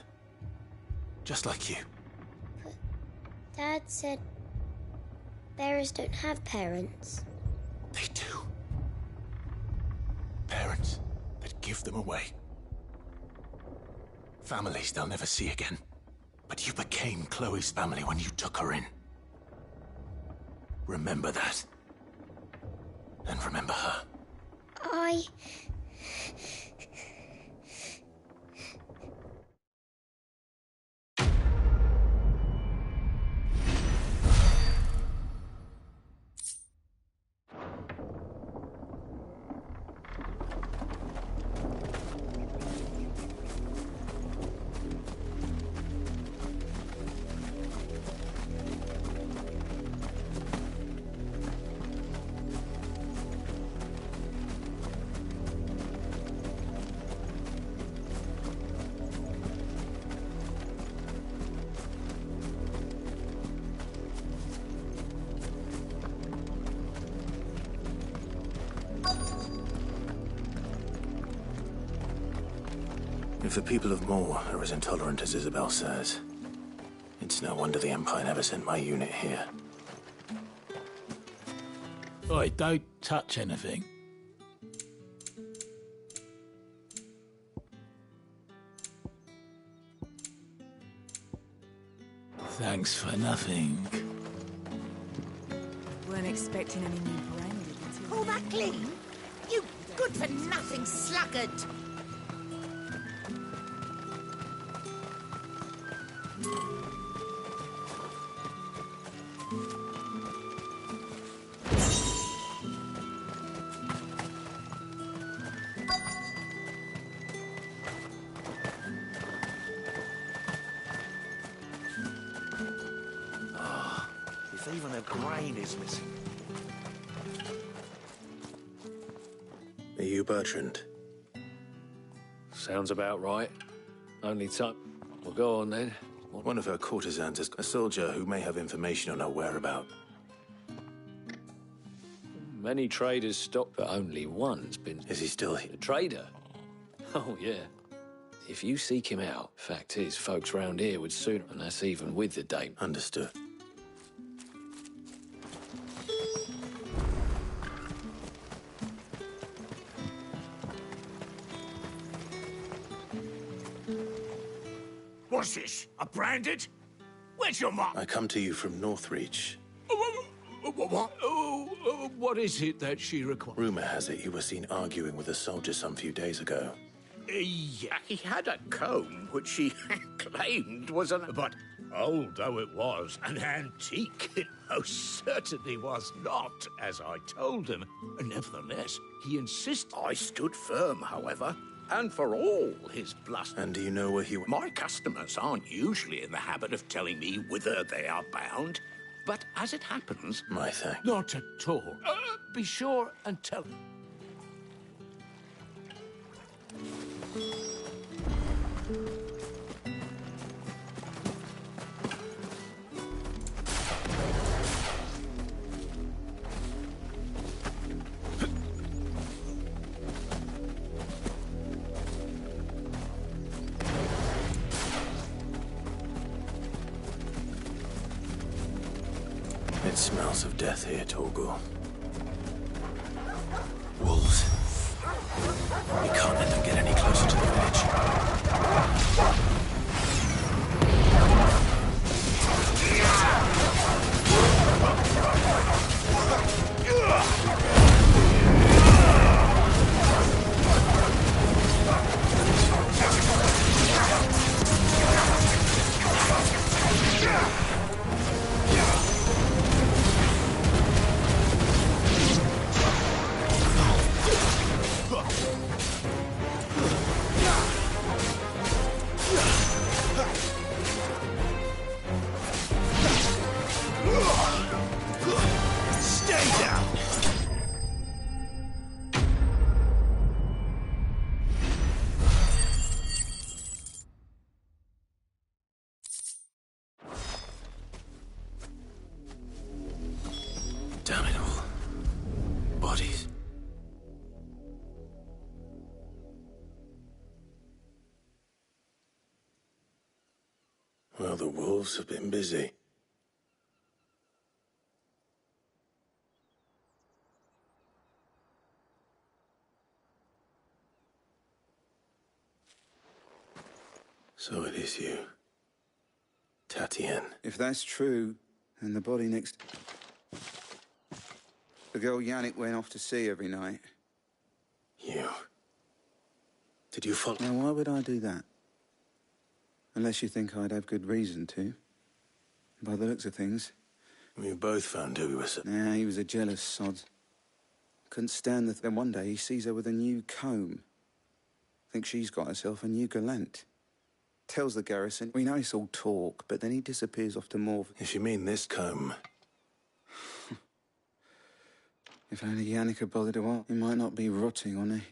Just like you.
But Dad said bearers don't have parents.
They do. Parents that give them away. Families they'll never see again. But you became Chloe's family when you took her in. Remember that. And remember her. If the people of Moor are as intolerant as Isabel says, it's no wonder the Empire never sent my unit here.
Oi, don't touch anything. Thanks for nothing.
Weren't expecting any new branded until...
Pull that clean? You good-for-nothing sluggard!
Even a grain is missing.
Are you Bertrand?
Sounds about right. Only time. Well, go on then.
One of her courtesans is a soldier who may have information on her whereabouts.
Many traders stopped, but only one's been...
Is he still here?
A trader? Oh, yeah. If you seek him out, fact is, folks round here would sooner, and that's even with the dame.
Understood.
What's this? A branded? Where's your mom?
I come to you from Northreach.
What?
What is it that she requires?
Rumor has it you were seen arguing with a soldier some few days ago.
Yeah, he had a comb which he claimed was an... But old though it was, an antique, it most certainly was not, as I told him. Nevertheless, he insisted. I stood firm, however. And for all his bluster...
And do you know where he...
My customers aren't usually in the habit of telling me whither they are bound. But as it happens...
My thanks.
Not at all. Be sure and tell...
It smells of death here, Torgor. Wolves. We can't let them get any closer to the village. Well, the wolves have been busy. So it is you, Tatienne.
If that's true, then the body next... The girl Yannick went off to see every night.
You... Did you follow...
Now, why would I do that? Unless you think I'd have good reason to. By the looks of things.
We both found who he was...
Nah, he was a jealous sod. Couldn't stand the... Then one day he sees her with a new comb. Thinks she's got herself a new gallant. Tells the garrison, we know it's all talk, but then he disappears off to Morv.
If you mean this comb...
If only Yannick had bothered to ask, he might not be rotting on it.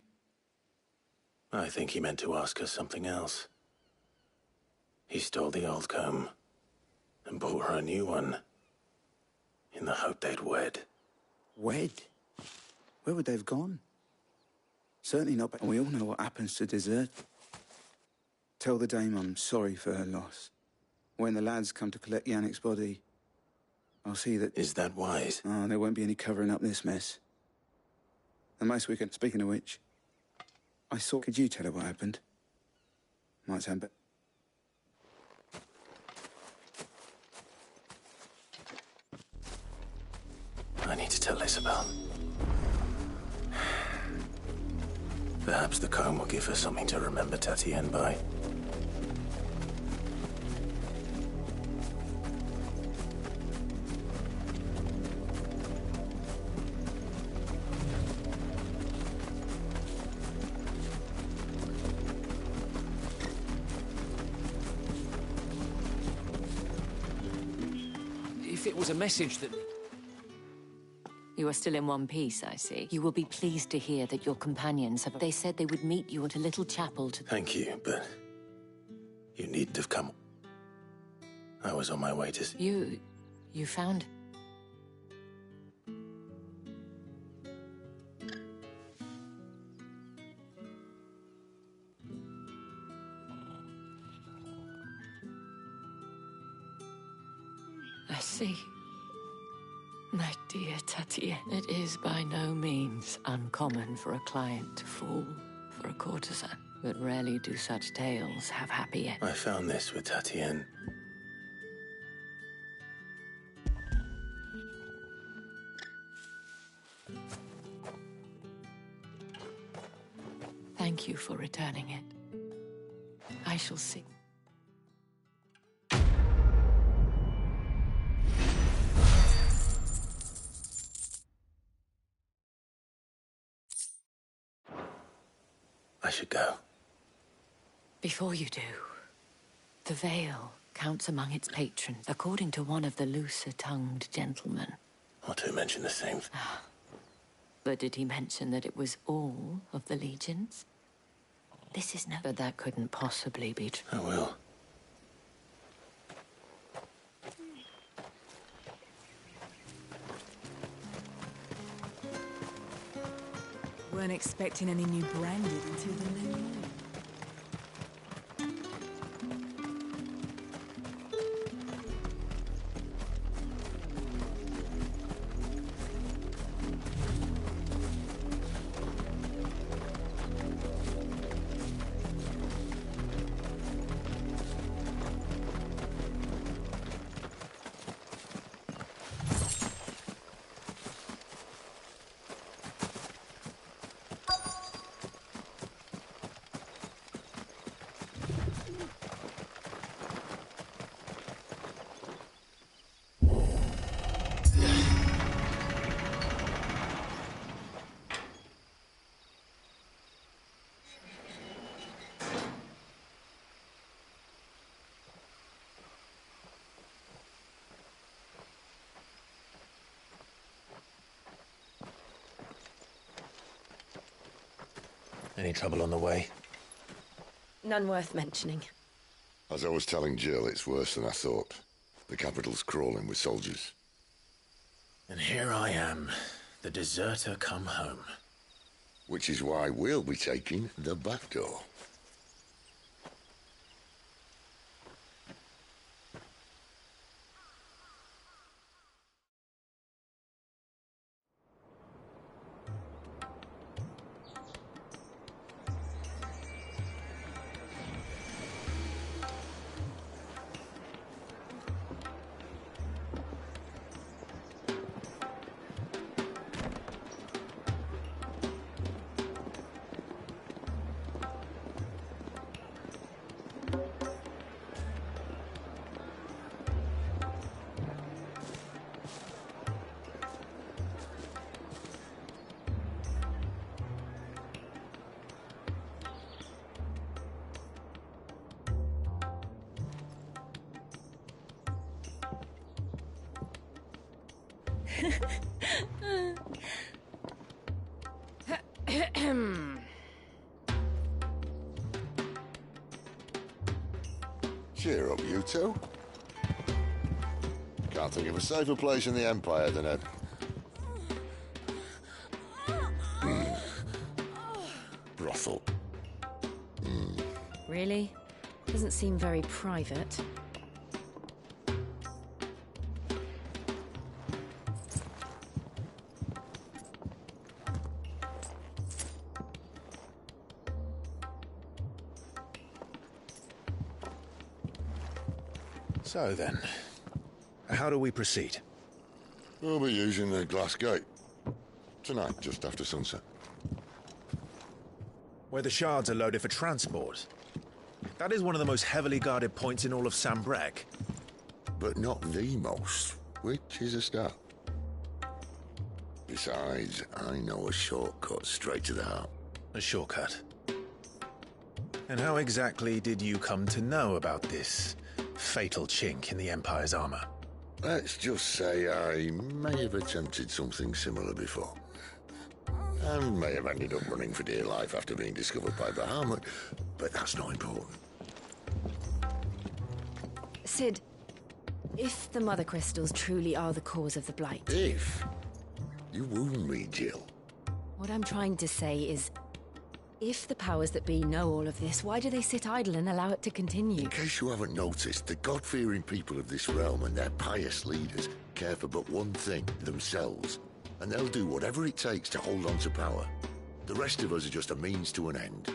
I think he meant to ask her something else. He stole the old comb and bought her a new one in the hope they'd wed.
Wed? Where would they have gone? Certainly not, but we all know what happens to desert. Tell the dame I'm sorry for her loss. When the lads come to collect Yannick's body, I'll see that...
Is that wise?
Oh, there won't be any covering up this mess. The most we can... Speaking of which, I saw... Could you tell her what happened? Might sound better.
I need to tell Isabel. Perhaps the comb will give her something to remember Tatienne by.
If it was a message that...
You are still in one piece, I see. You will be pleased to hear that your companions have... They said they would meet you at a little chapel to...
Thank you, but you needn't have come. I was on my way to...
You found... I see. My dear Tatienne, it is by no means uncommon for a client to fall for a courtesan, but rarely do such tales have happy endings.
I found this with Tatienne.
Thank you for returning it. I shall see.
I should go.
Before you do, the veil counts among its patrons, according to one of the looser-tongued gentlemen.
Not to mention the same thing.
But did he mention that it was all of the legions? This is never... That couldn't possibly be true.
I will.
Weren't expecting any new branded until the new moon.
Any trouble on the way?
None worth mentioning.
As I was telling Jill, it's worse than I thought. The capital's crawling with soldiers.
And here I am, the deserter come home.
Which is why we'll be taking the back door. Cheer up, you two. Can't think of a safer place in the Empire than a... brothel.
Really? Doesn't seem very private.
So then, how do we proceed?
We'll be using the glass gate. Tonight, just after sunset.
Where the shards are loaded for transport. That is one of the most heavily guarded points in all of Sambrek.
But not the most, which is a start. Besides, I know a shortcut straight to the heart.
A shortcut? And how exactly did you come to know about this fatal chink in the Empire's armor?
Let's just say I may have attempted something similar before. And may have ended up running for dear life after being discovered by Bahamut, but that's not important.
Sid, if the Mother Crystals truly are the cause of the Blight...
If? You wound me, Jill.
What I'm trying to say is, if the powers that be know all of this, why do they sit idle and allow it to continue?
In case you haven't noticed, the God-fearing people of this realm and their pious leaders care for but one thing, themselves. And they'll do whatever it takes to hold on to power. The rest of us are just a means to an end.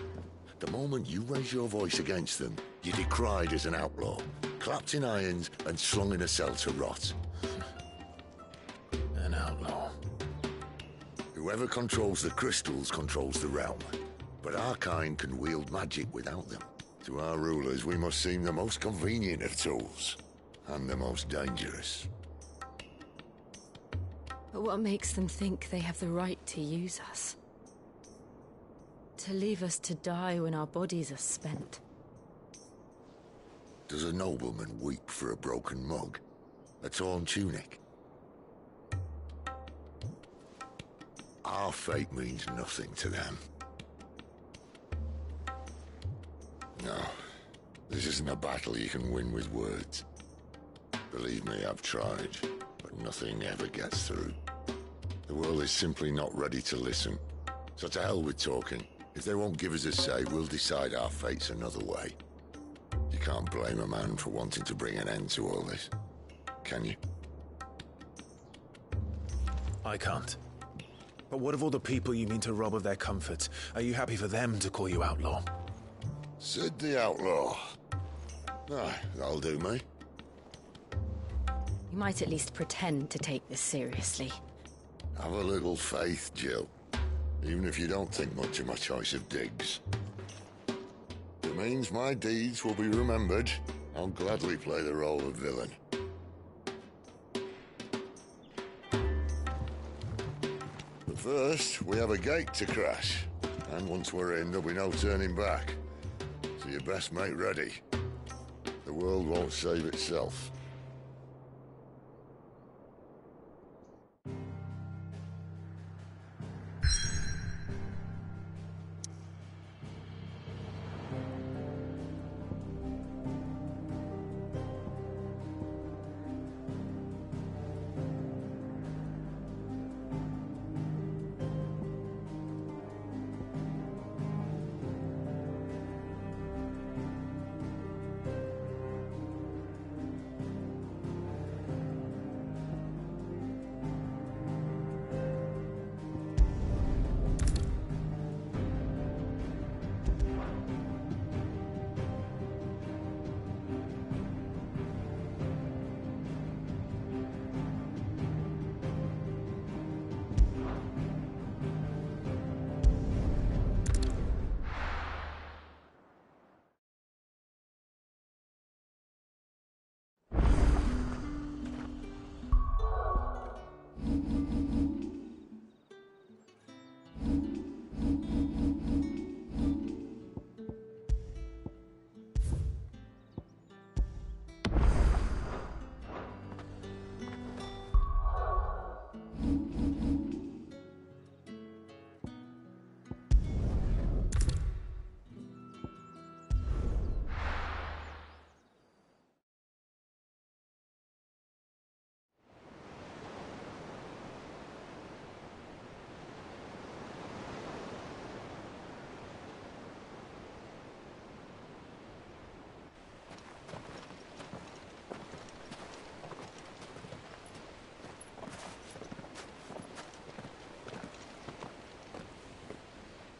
The moment you raise your voice against them, you're decried as an outlaw, clapped in irons and slung in a cell to rot.
An outlaw.
Whoever controls the crystals controls the realm. But our kind can wield magic without them. To our rulers, we must seem the most convenient of tools. And the most dangerous.
But what makes them think they have the right to use us? To leave us to die when our bodies are spent?
Does a nobleman weep for a broken mug? A torn tunic? Our fate means nothing to them. No, this isn't a battle you can win with words. Believe me, I've tried, but nothing ever gets through. The world is simply not ready to listen. So to hell with talking. If they won't give us a say, we'll decide our fates another way. You can't blame a man for wanting to bring an end to all this, can you?
I can't. But what of all the people you mean to rob of their comforts? Are you happy for them to call you outlaw?
Sid the Outlaw. Ah, that'll do me.
You might at least pretend to take this seriously.
Have a little faith, Jill. Even if you don't think much of my choice of digs. It means my deeds will be remembered. I'll gladly play the role of villain. But first, we have a gate to crash. And once we're in, there'll be no turning back. So you best make ready. The world won't save itself.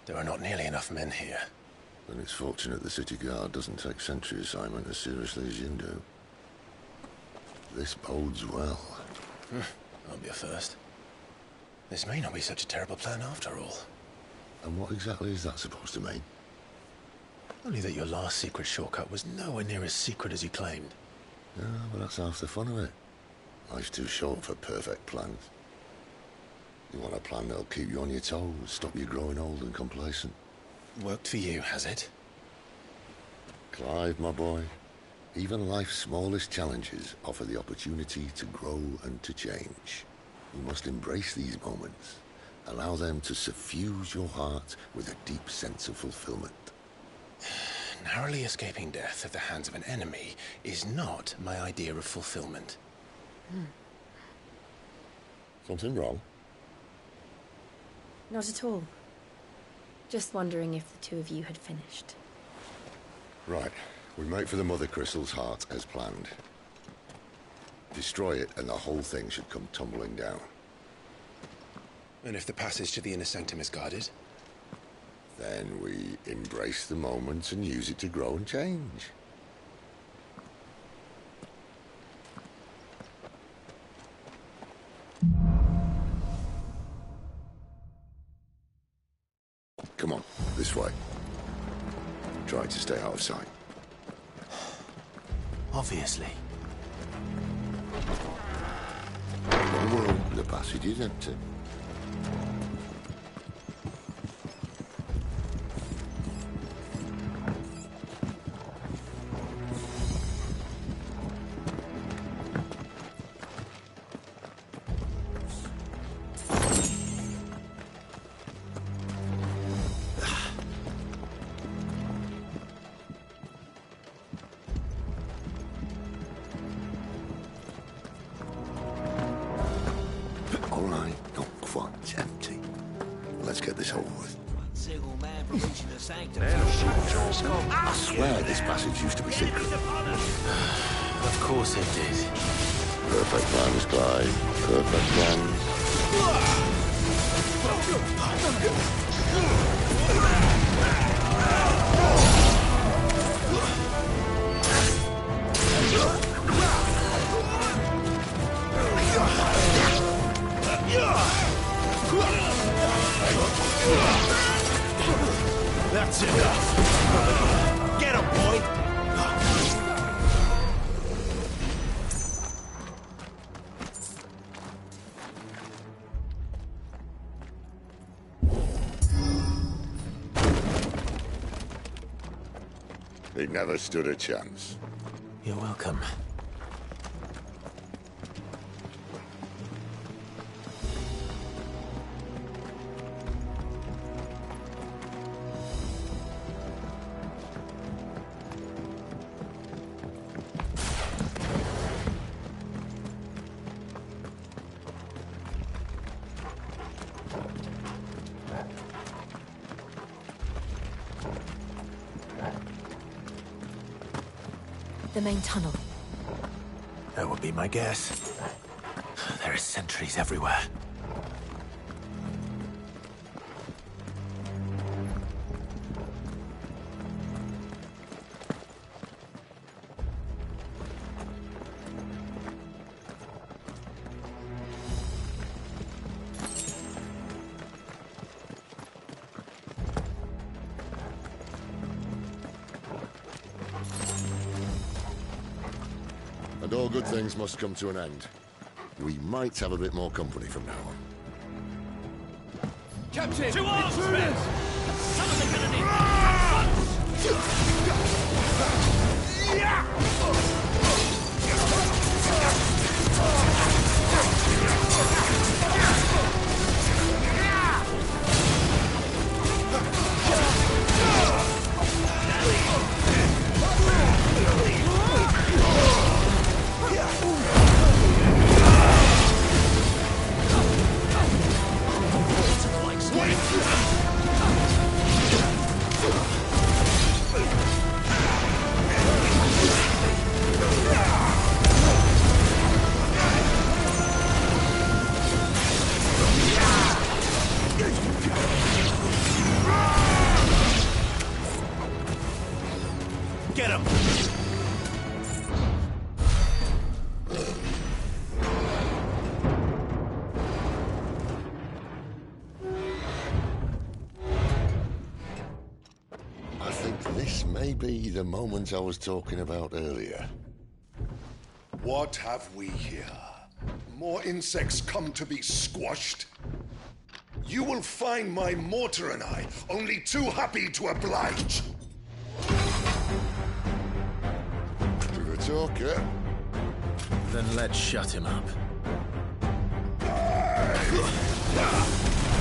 There are not nearly enough men here.
Then it's fortunate the city guard doesn't take sentry assignment as seriously as you do. This bodes well.
That'll be a first. This may not be such a terrible plan after all.
And what exactly is that supposed to mean?
Only that your last secret shortcut was nowhere near as secret as you claimed.
Yeah, but that's half the fun of it. Life's too short for perfect plans. You want a plan that'll keep you on your toes, stop you growing old and complacent.
Worked for you, has it?
Clive, my boy, even life's smallest challenges offer the opportunity to grow and to change. You must embrace these moments. Allow them to suffuse your heart with a deep sense of fulfillment.
Narrowly escaping death at the hands of an enemy is not my idea of fulfillment.
Something wrong?
Not at all. Just wondering if the two of you had finished.
Right. We make for the Mother Crystal's heart as planned. Destroy it and the whole thing should come tumbling down.
And if the passage to the inner sanctum is guarded?
Then we embrace the moment and use it to grow and change. Come on, this way. Try to stay out of sight.
Obviously.
Whoa, the passage is empty. I swear this passage used to be secret.
Of course it did.
Perfect plans, Clive. Perfect plans.
That's enough. Get him, boy.
He never stood a chance.
You're welcome.
The main tunnel.
That would be my guess. There are sentries everywhere.
And all good things must come to an end. We might have a bit more company from now on.
Captain! To arms, men! Summon the cannoneer!
may be the moment I was talking about earlier.
What have we here? More insects come to be squashed? You will find my mortar and I only too happy to oblige.
To the talker.
Then let's shut him up.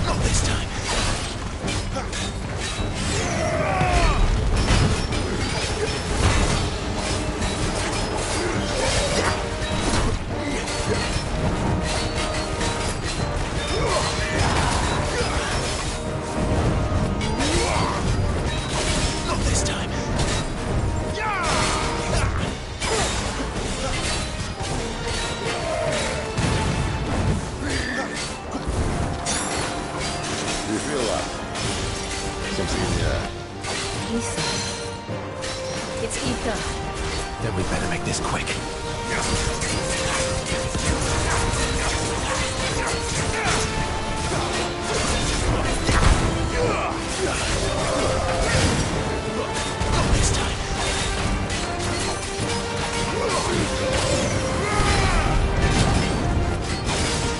Not this time. Not this time.
Do you feel that? Something in the air.
Ether. It's ether.
Then we better make this quick.
Not this time.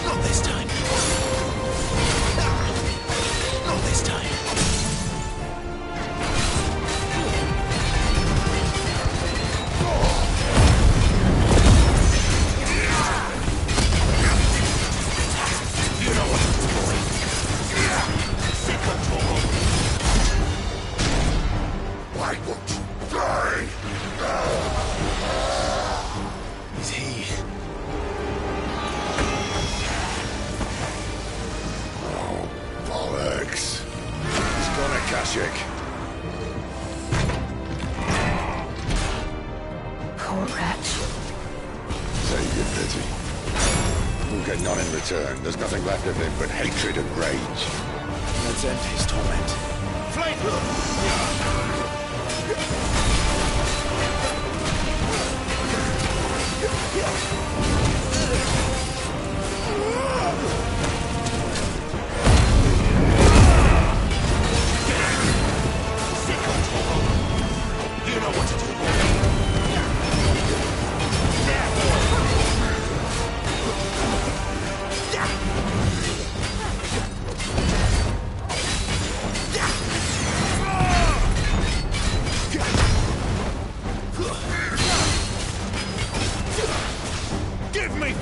Not this time. Not this time. You know what to do. Take control.
Why won't you die?
Is he?
Oh, bollocks. He's gone, Akashic.
Poor wretch.
Save your pity. We'll get none in return. There's nothing left of him but hatred and rage.
Let's end his torment.
You know what to do.
Give me!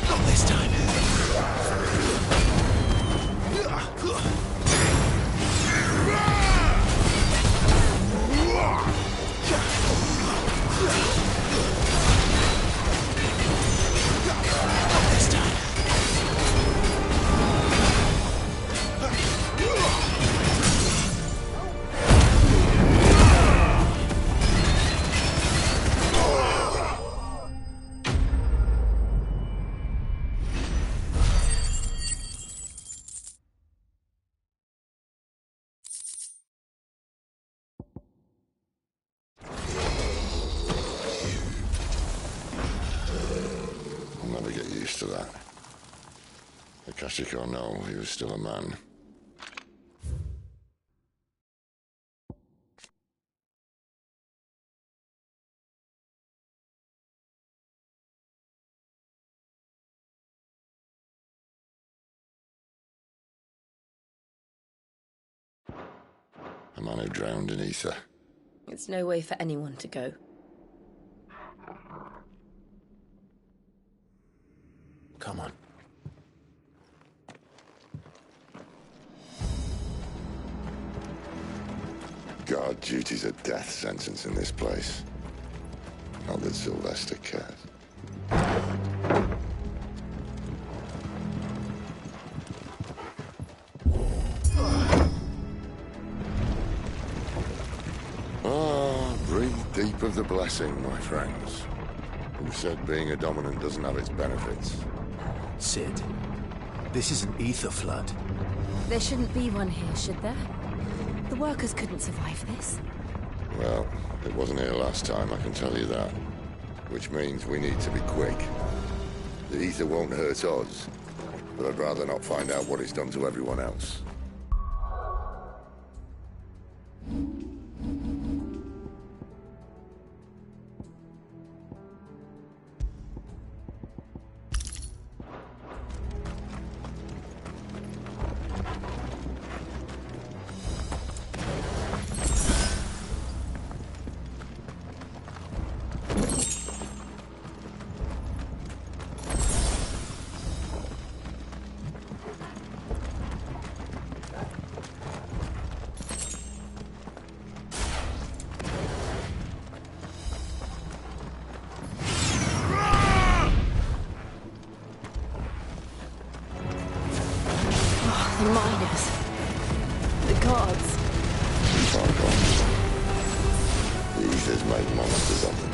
Not this time. Not this time.
I'll never get used to that. Akashic or no, he was still a man. A man who drowned in ether.
It's no way for anyone to go.
Come on.
Guard duty's a death sentence in this place. Not that Sylvester cares. Breathe deep of the blessing, my friends. Who said being a dominant doesn't have its benefits?
Sid, this is an ether flood.
There shouldn't be one here, should there? The workers couldn't survive this.
Well, it wasn't here last time, I can tell you that. Which means we need to be quick. The ether won't hurt us, but I'd rather not find out what it's done to everyone else.
The miners. The guards.
Fuck off. The ether's made monsters of them.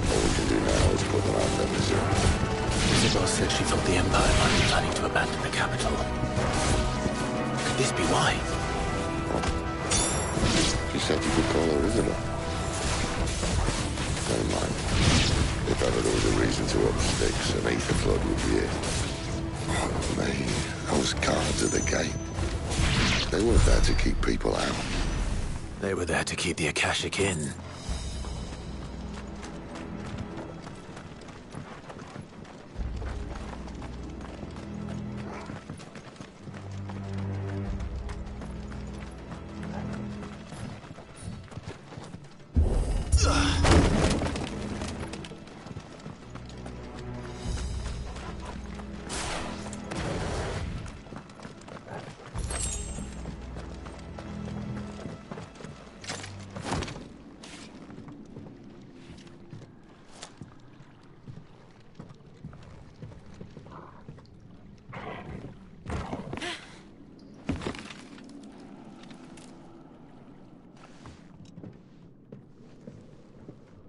All we can do now is put them out of their misery.
Isabel said she thought the Empire might be planning to abandon the capital. Could this be why?
She said you could call her Isabel. Never mind. If ever there was a reason to up sticks, an ether flood would be it. Oh, me. Those guards at the gate. They weren't there to keep people out.
They were there to keep the Akashic in.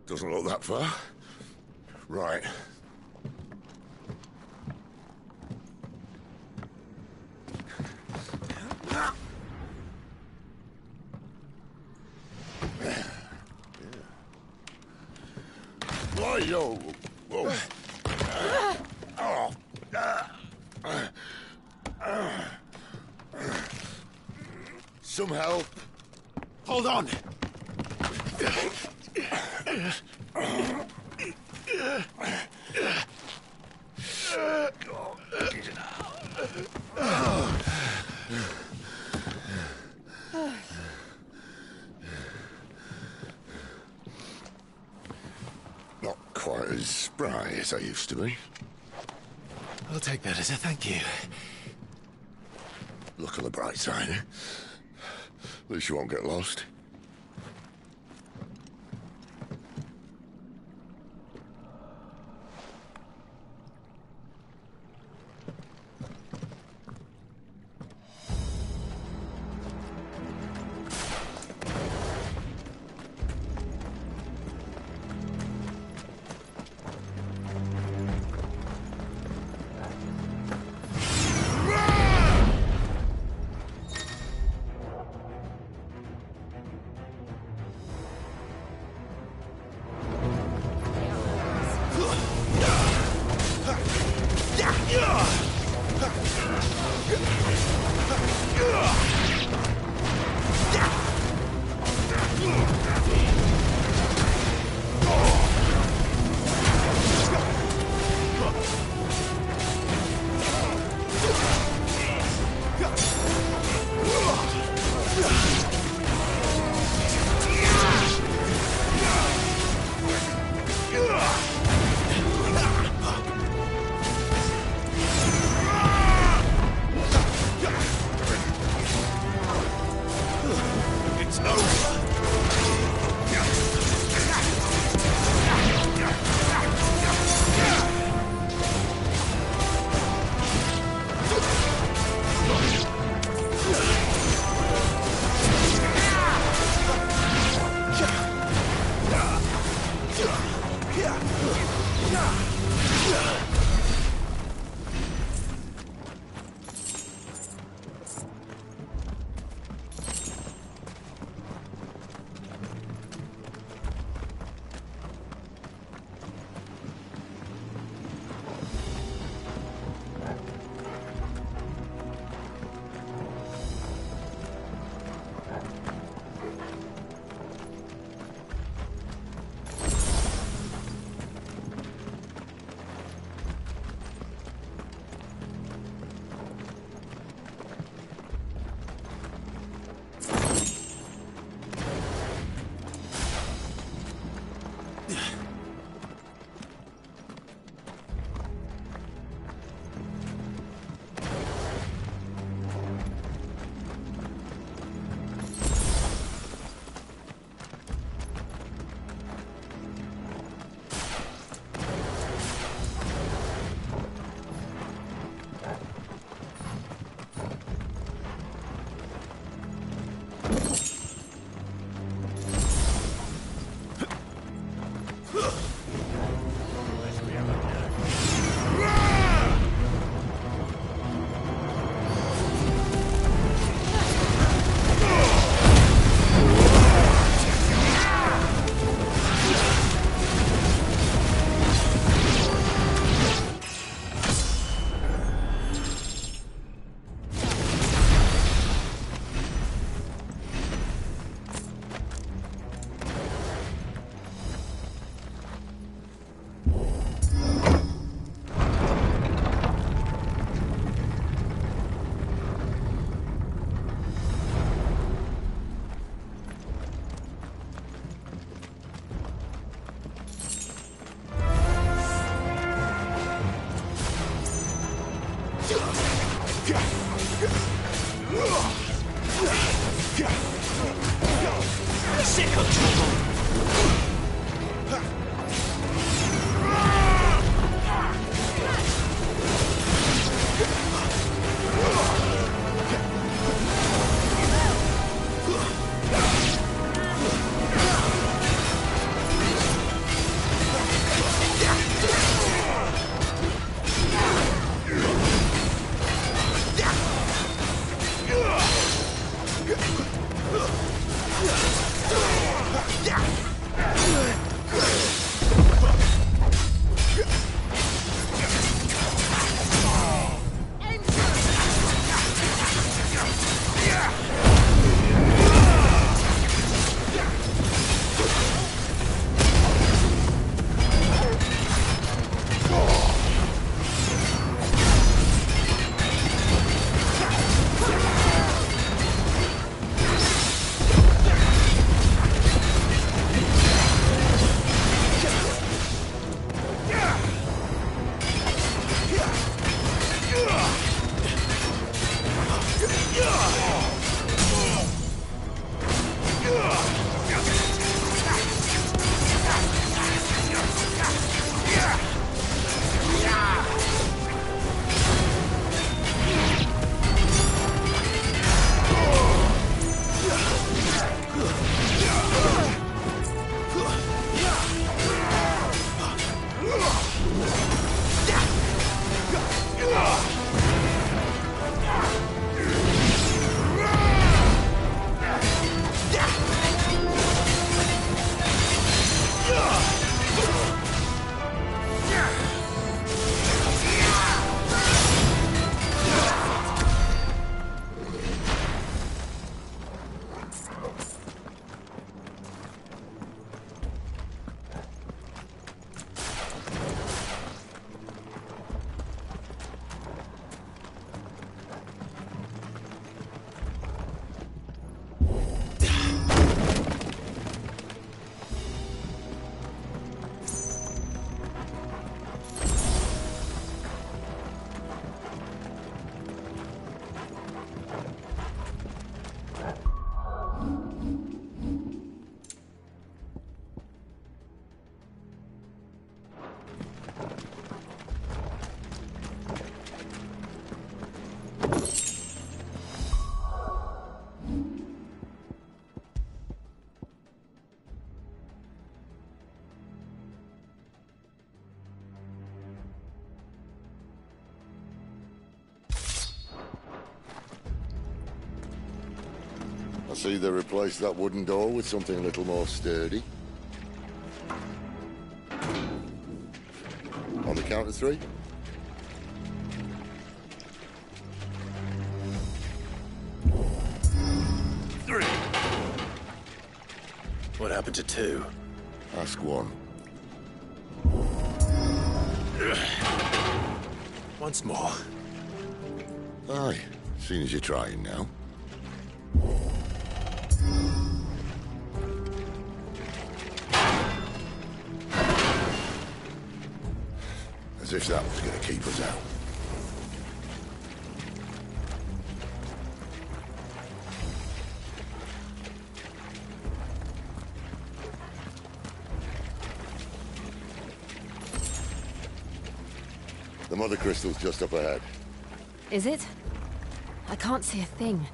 Doesn't look that far. Right. Why, yo? Whoa. Some help.
Hold on.
Not quite as spry as I used to be.
I'll take that as a thank you.
Look on the bright side, eh? At least you won't get lost.
Sick of trouble!
I see they replaced that wooden door with something a little more sturdy. On the count of three.
Three. What happened to two?
Ask one.
Once more.
Aye, seeing as you're trying now. As if that was going to keep us out. The mother crystal's just up ahead.
Is it? I can't see a thing.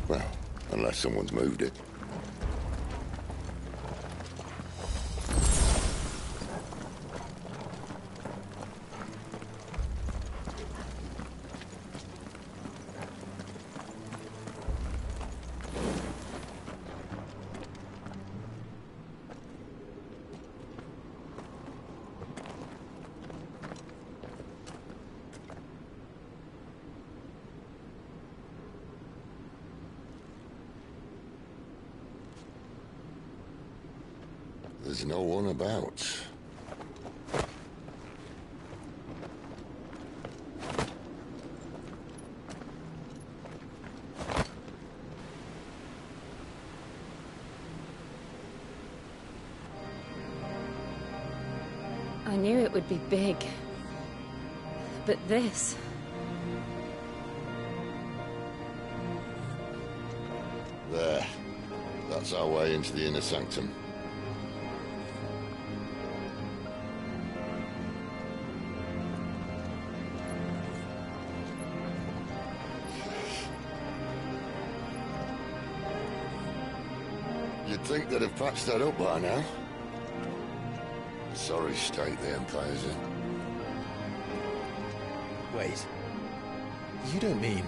Well, unless someone's moved it. There's no one about.
I knew it would be big. But this...
There. That's our way into the inner sanctum. You'd think they'd have patched that up by now. Sorry state the Empire's in.
Wait. You don't mean...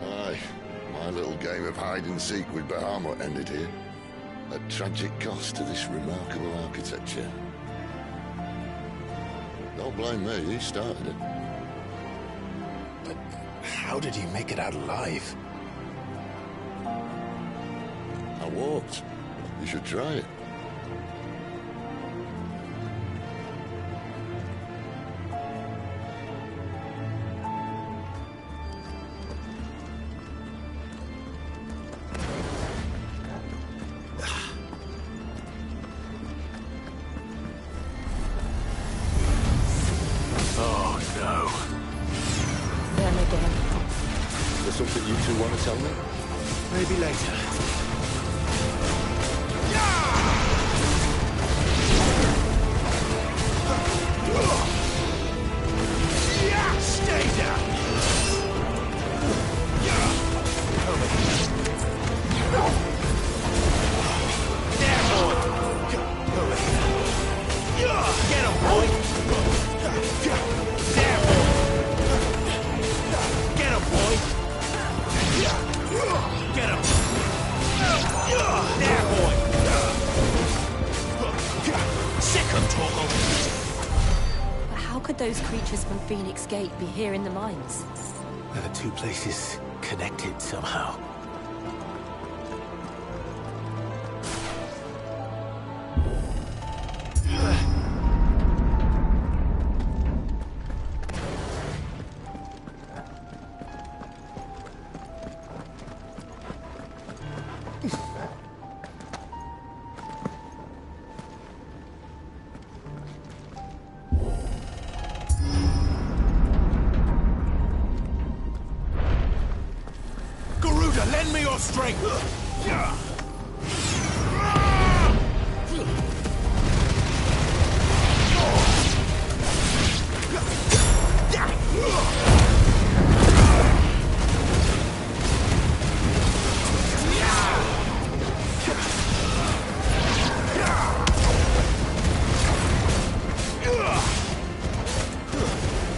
Aye. My little game of hide-and-seek with Bahamut ended here. At tragic cost to this remarkable architecture. Don't blame me, he started it.
But how did he make it out alive?
I walked. You should try it.
Oh, no.
Them again.
Is there something you two want to tell me?
Maybe later.
Stay down! There, boy! Get him, boy! There, boy! Get him, boy! Get him! There, boy! Sick 'em, Torgal!
But how could those creatures from Phoenix Gate be here in the mines?
Are the two places connected somehow?
Garuda, lend me your strength!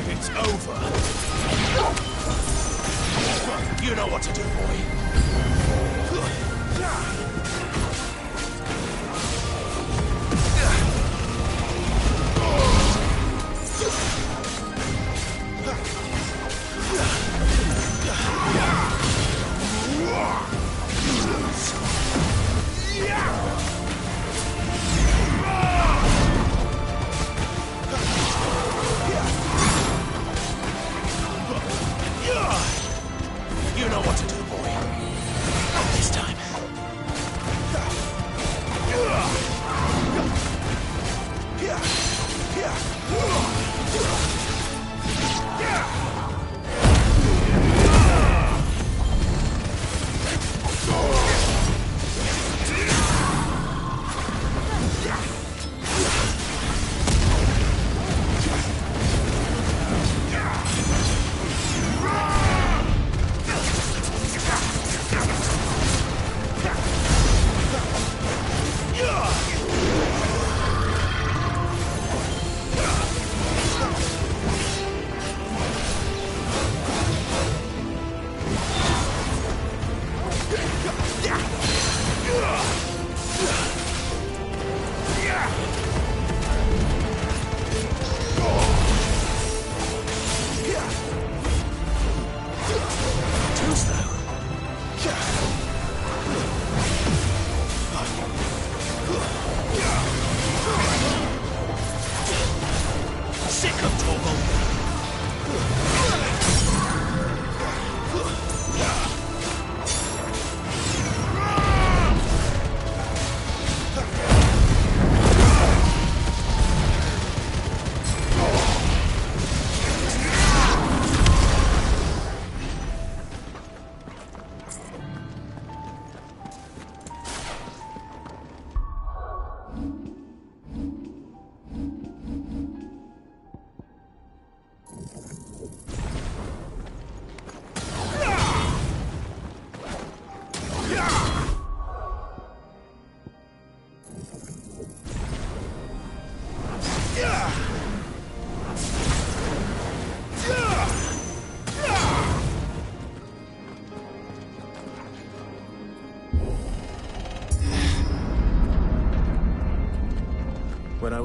It's over. You know what to do, boy. You know what to do, boy. Not this time.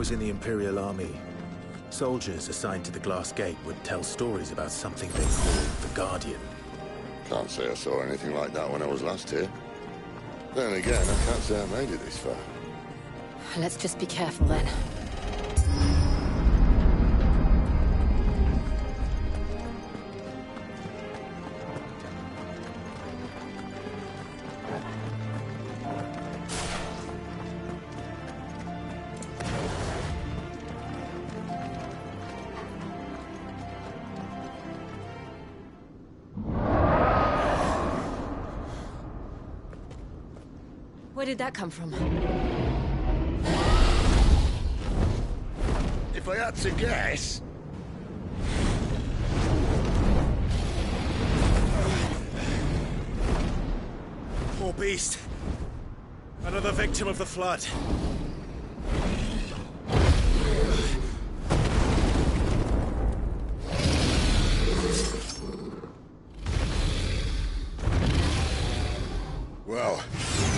was in the Imperial Army, soldiers assigned to the Glass Gate would tell stories about something they called the Guardian.
Can't say I saw anything like that when I was last here. Then again, I can't say I made it this far.
Let's just be careful then. Where did that come from?
If I had to guess...
Poor beast. Another victim of the flood.
Well,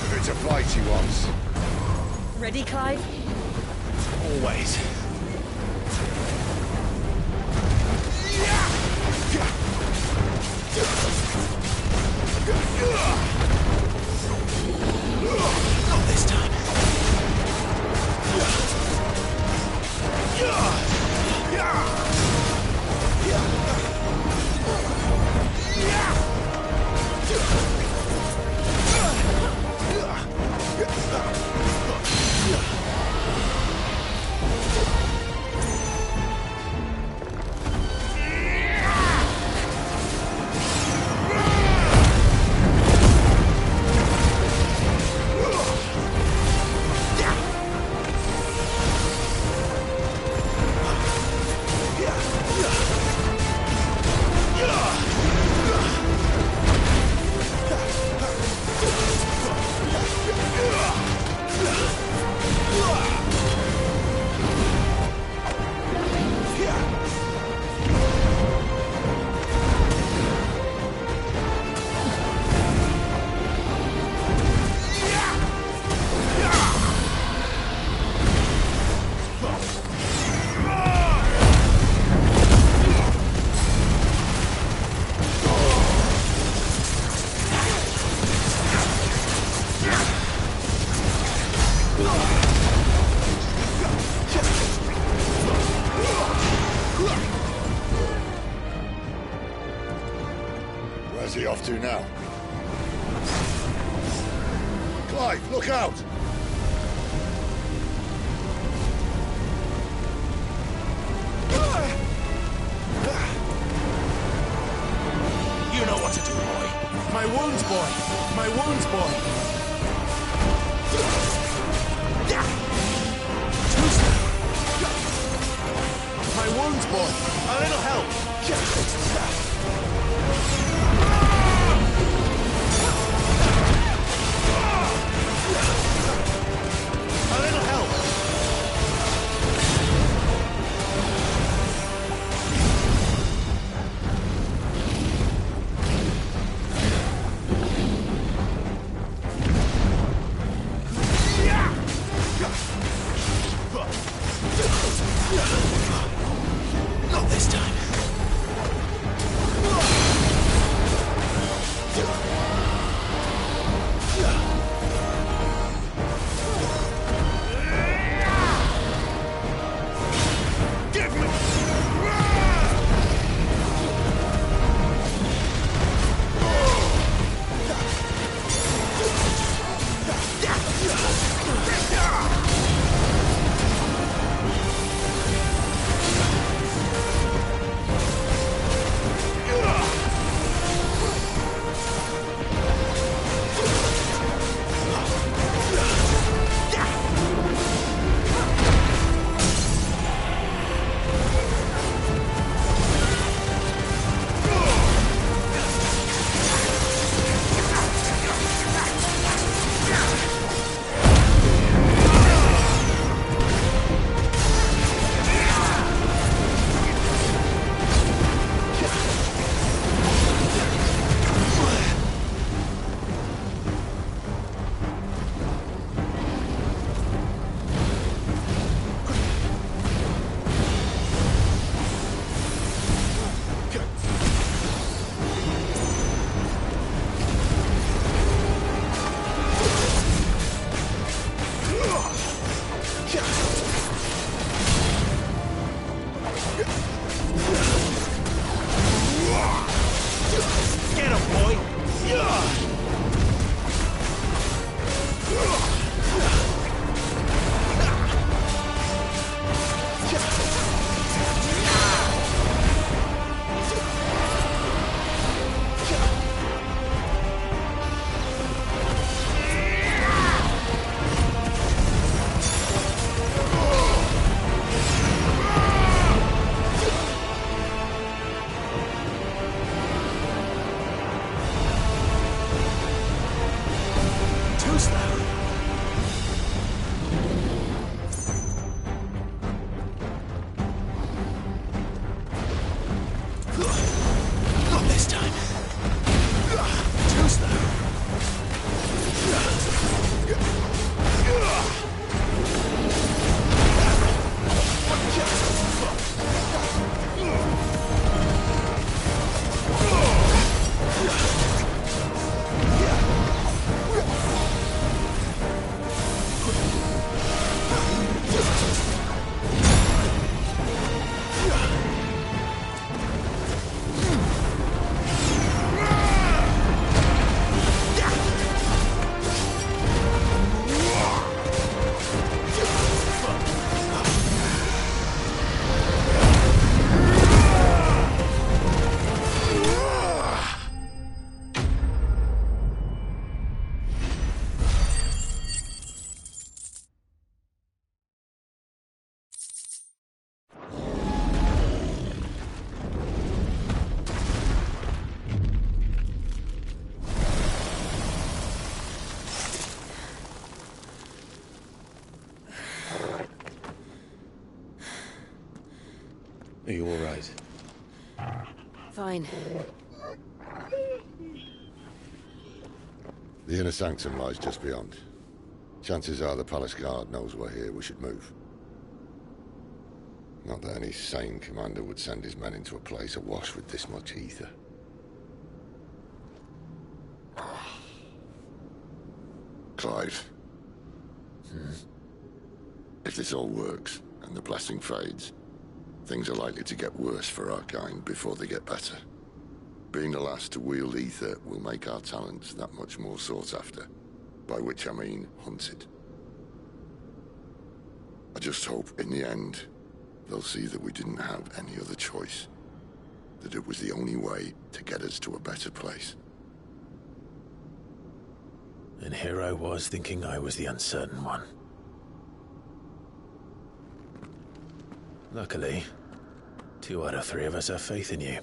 if it's a fight he wants.
Ready, Clive?
Always. Not this time.
Where's he off to now? Clive, look out!
You know what to do, boy. My wounds, boy. My wounds, boy. Too slow. My wounds, boy. A little help. A little help. Not this time.
Are you all right?
Fine.
The inner sanctum lies just beyond. Chances are the palace guard knows we're here. We should move. Not that any sane commander would send his men into a place awash with this much ether. Clive. If this all works, and the blessing fades, things are likely to get worse for our kind before they get better. Being the last to wield ether will make our talents that much more sought after, by which I mean hunted. I just hope, in the end, they'll see that we didn't have any other choice, that it was the only way to get us to a better place.
And here I was thinking I was the uncertain one. Luckily, 2 out of 3 of us have faith in you.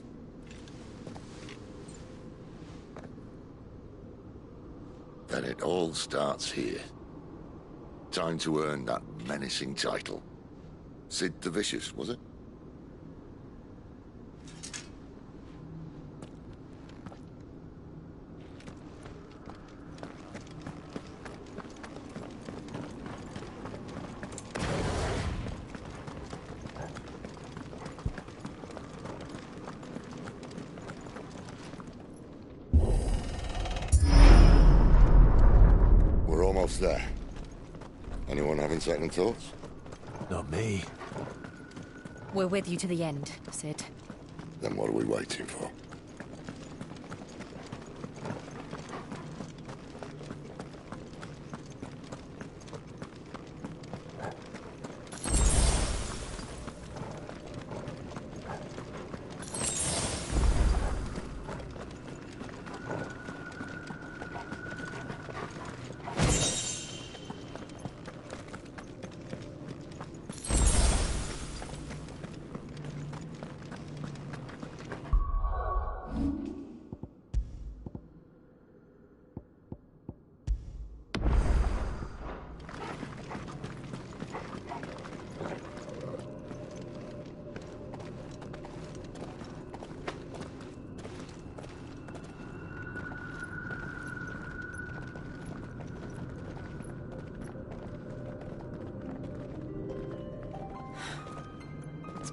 Then it all starts here. Time to earn that menacing title. Sid the Vicious, was it? We're almost there. Anyone having second thoughts?
Not me.
We're with you to the end, Sid.
Then what are we waiting for?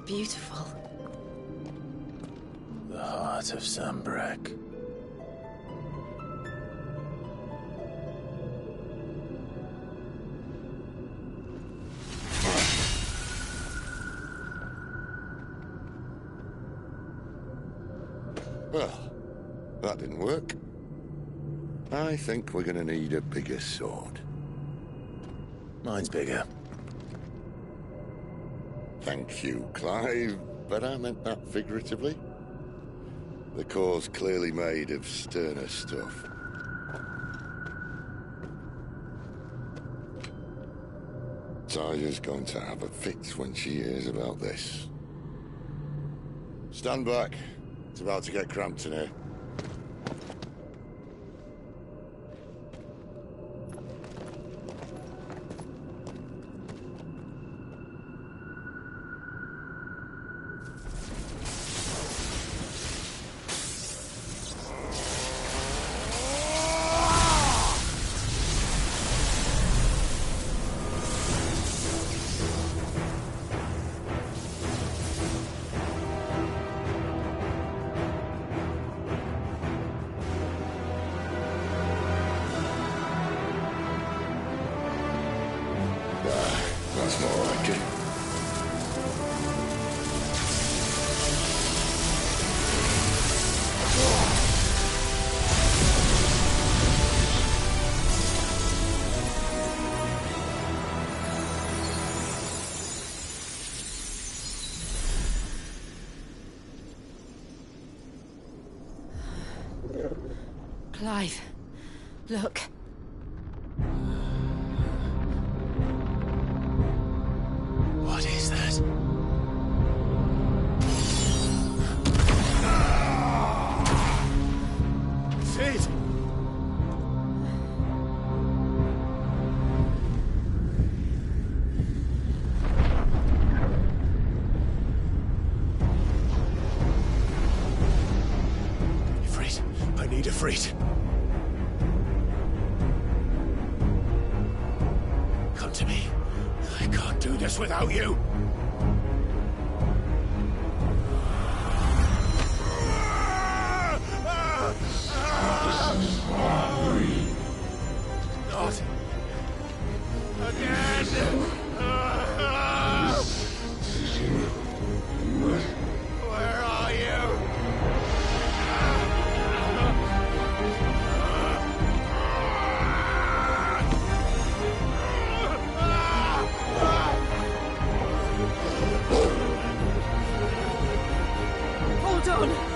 Beautiful.
The heart of Sambrek.
Well, that didn't work. I think we're gonna need a bigger sword.
Mine's bigger.
Thank you, Clive, but I meant that figuratively. The core's clearly made of sterner stuff. Taya's going to have a fit when she hears about this. Stand back. It's about to get cramped in here. That's more like it.
Clive, look.
What is that?
Sid!
I need a Ifrit. Come to me. I can't do this without you. Not again. Where are you?
Hold on!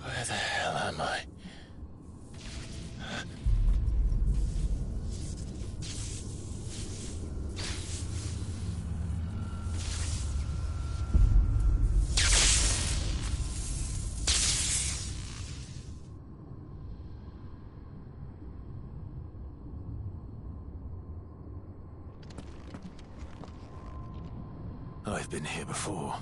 Where the hell am I? I've been here before.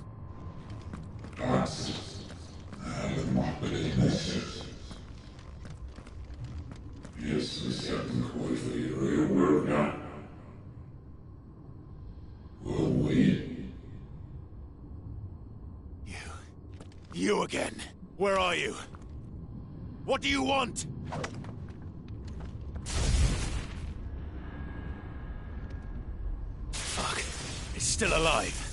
You again. Where are you? What do you want? Fuck. It's still alive.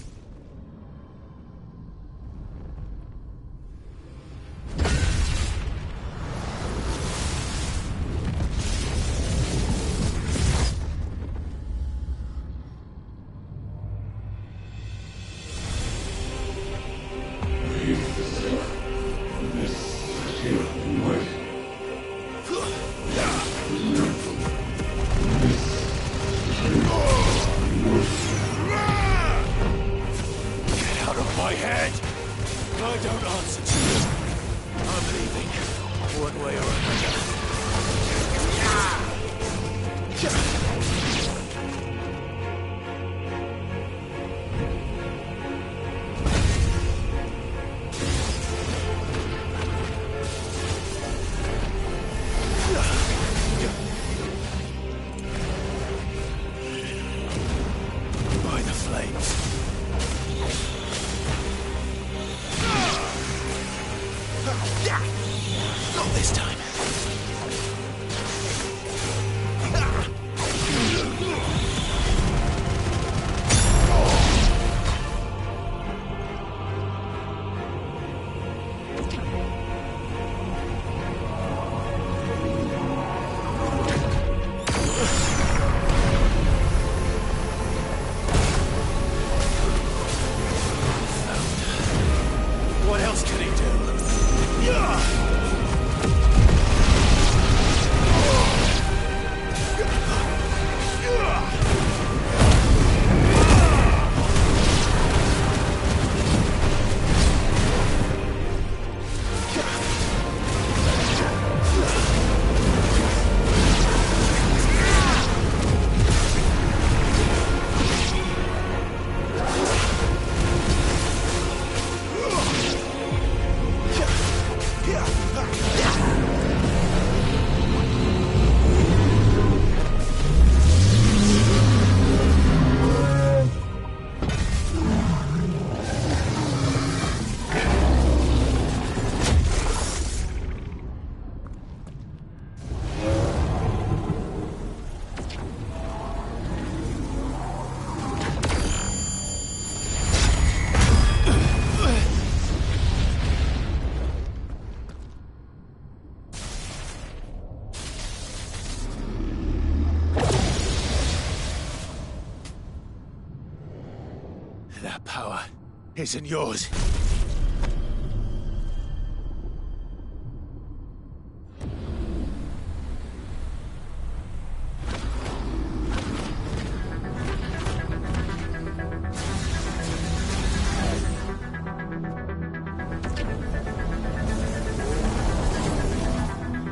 isn't yours.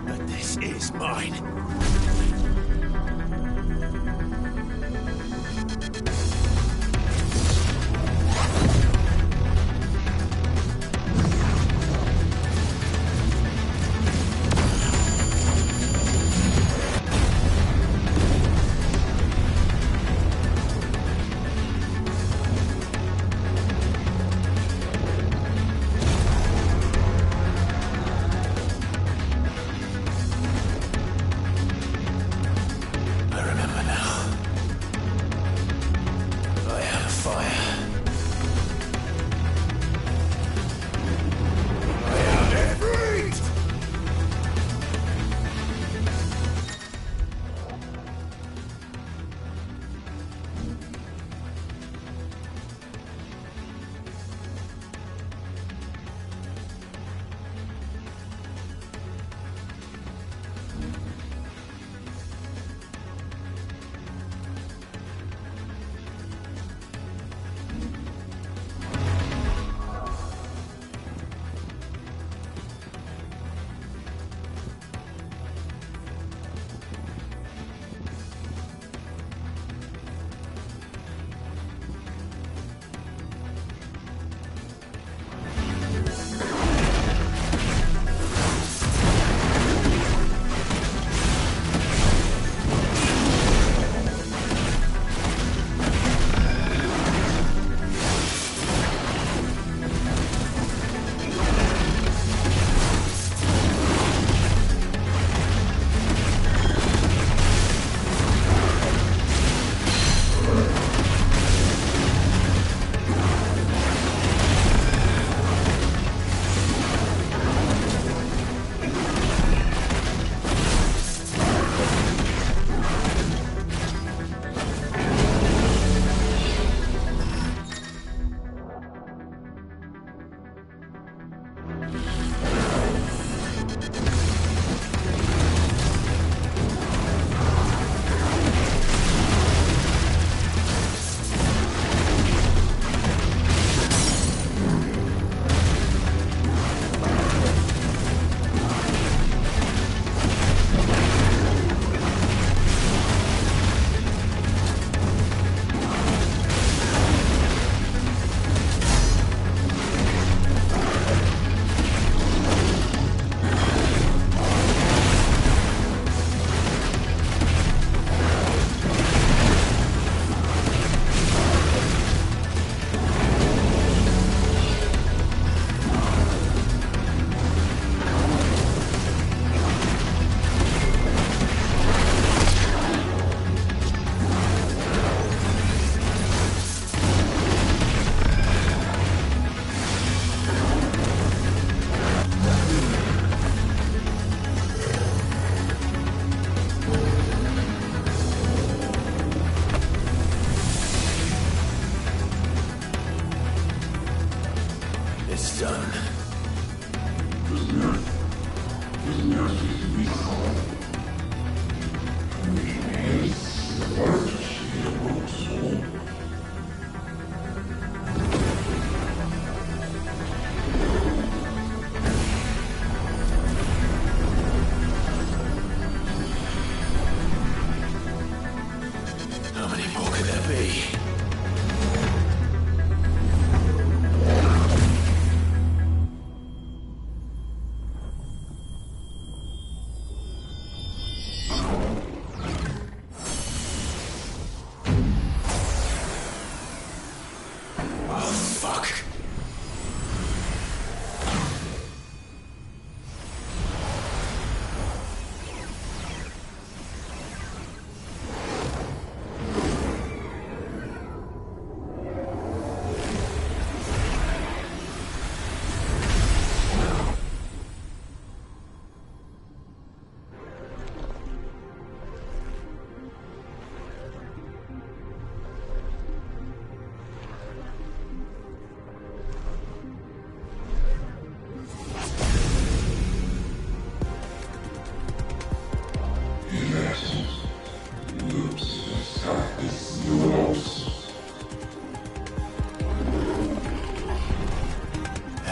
But this is mine. I remember now. I had a fire. I had it right! It's done. How many more could there be?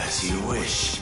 As you wish.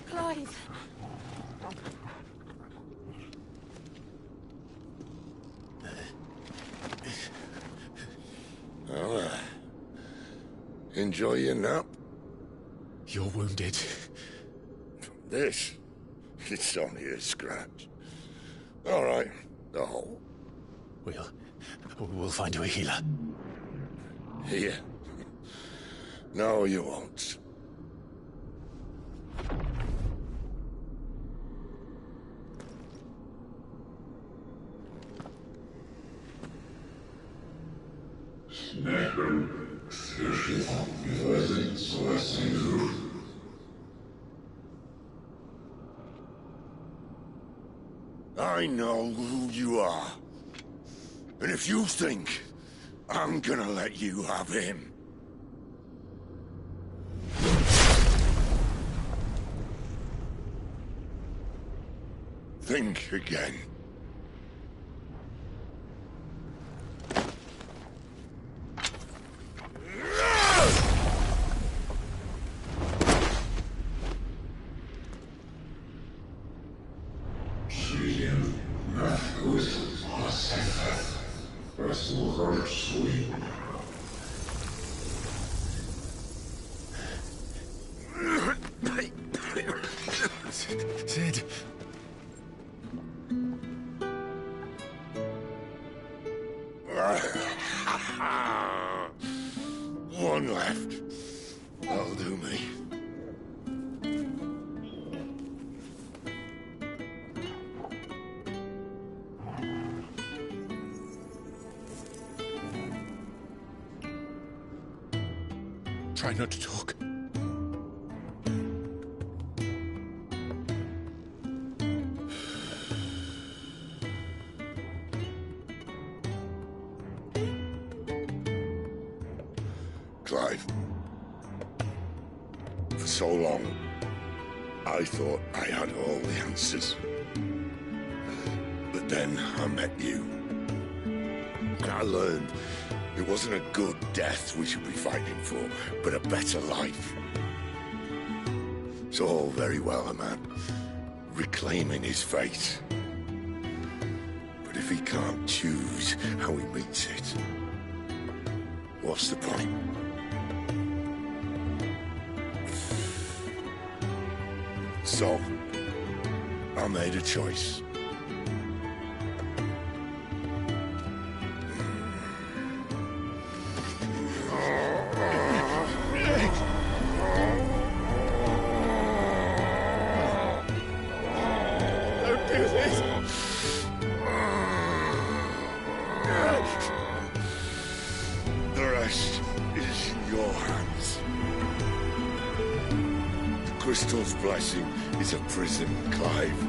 Clive!
Well, enjoy your nap.
You're wounded.
This? It's only a scratch. All right, the hole.
We'll find you a healer.
Here? No, you won't. I know who you are. And if you think I'm gonna let you have him... think again.
Sid.
One left. That'll do me.
Try not to talk.
Clive. For so long, I thought I had all the answers. But then I met you. And I learned it wasn't a good death we should be fighting for, but a better life. It's all very well a man reclaiming his fate. But if he can't choose how he meets it, what's the point? So, I made a choice.
Don't do this!
The rest is in your hands. The Crystal's blessing is a prison, Clive.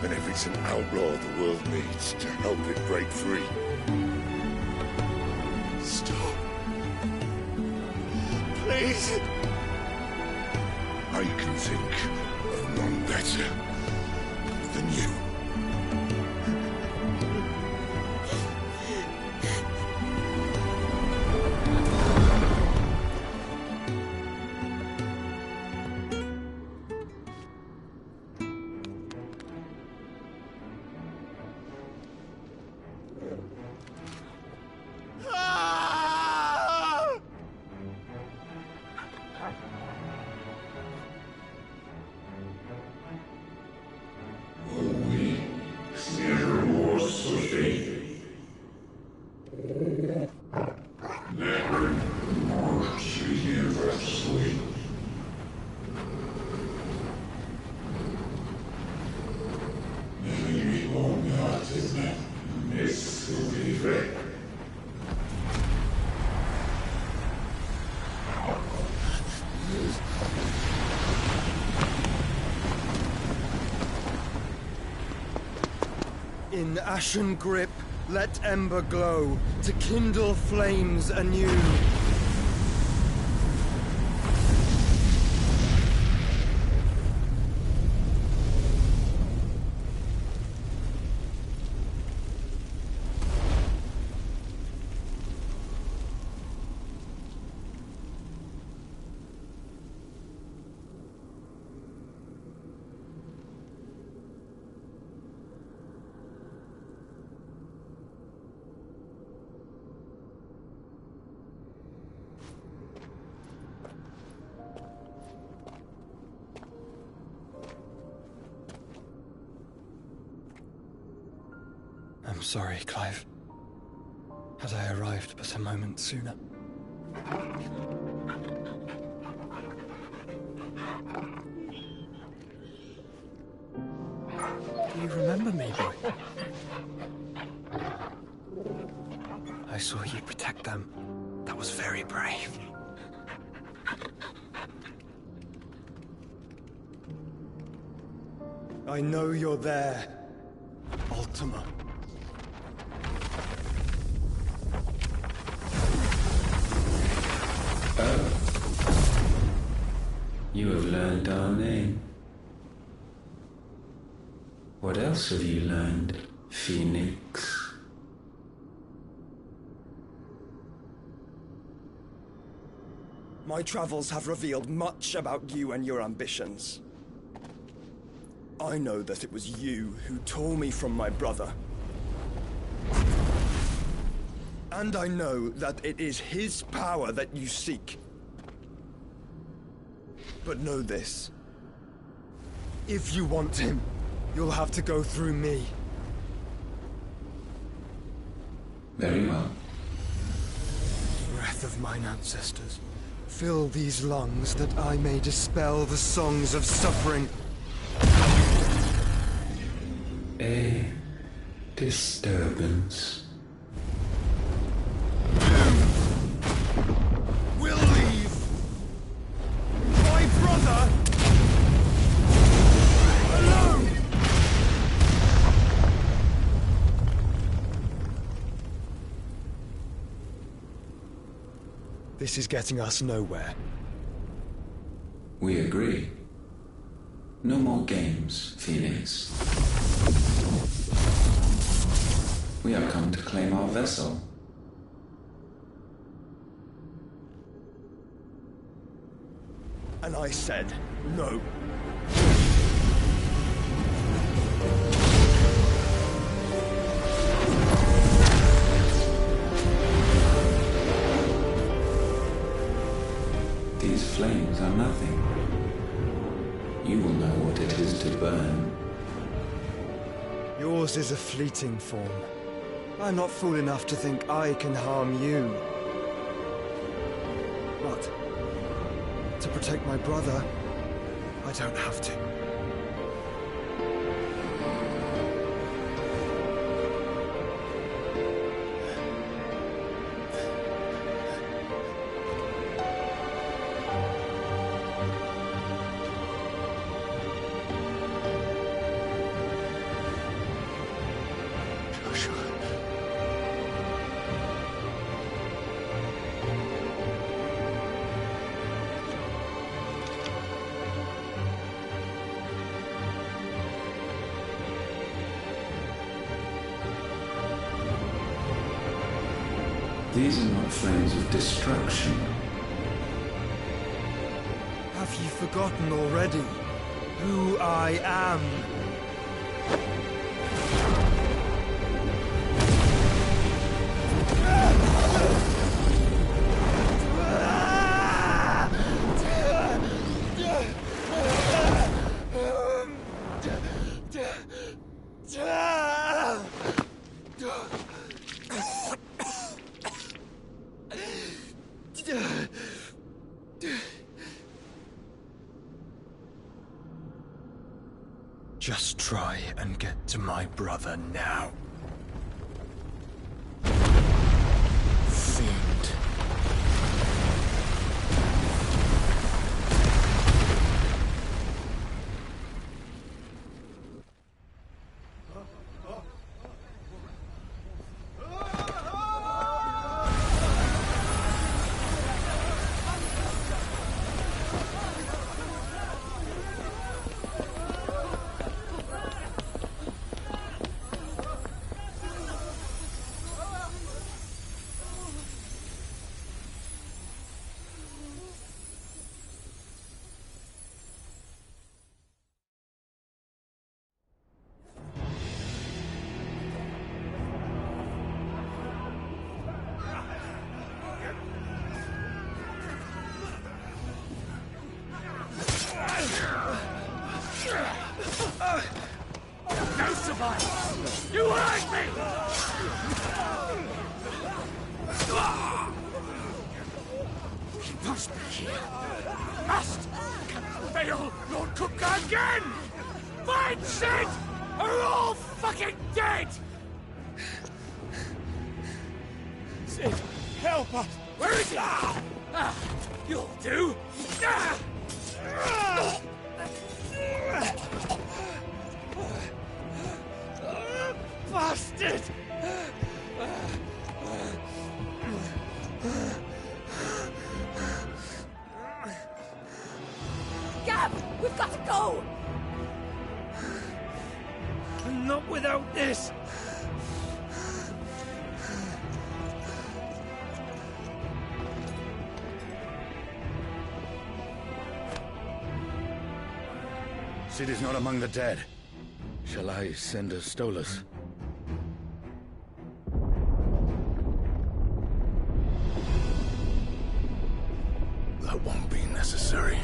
And if it's an outlaw the world needs to help it break free.
Stop. Please.
I can think of none better than you.
Oh,
In ashen grip, let ember glow, to kindle flames anew. I'm sorry, Clive. Had I arrived but a moment sooner. Do you remember me, boy? I saw you protect them. That was very brave. I know you're there, Ultima.
You have learned our name. What else have you learned, Phoenix?
My travels have revealed much about you and your ambitions. I know that it was you who tore me from my brother. And I know that it is his power that you seek. But know this. If you want him, you'll have to go through me.
Very well.
Breath of mine ancestors, fill these lungs that I may dispel the songs of suffering.
A disturbance.
We'll leave. My brother alone. This is getting us nowhere.
We agree. No more games, Phoenix. We have come to claim our vessel.
And I said no.
These flames are nothing. You will know what it is to burn.
Yours is a fleeting form. I'm not fool enough to think I can harm you. But to protect my brother, I don't have to.
These are not flames of destruction.
Have you forgotten already who I am? Just try and get to my brother now. Fiend.
Must! Cannot fail Lord Cookgar again! Find Sid! Are all fucking dead! Sid, help us! Where is he? You'll do! Bastard!
Gab, we've got to go!
Not without this!
Sid is not among the dead. Shall I send a Stolas?
That won't be necessary.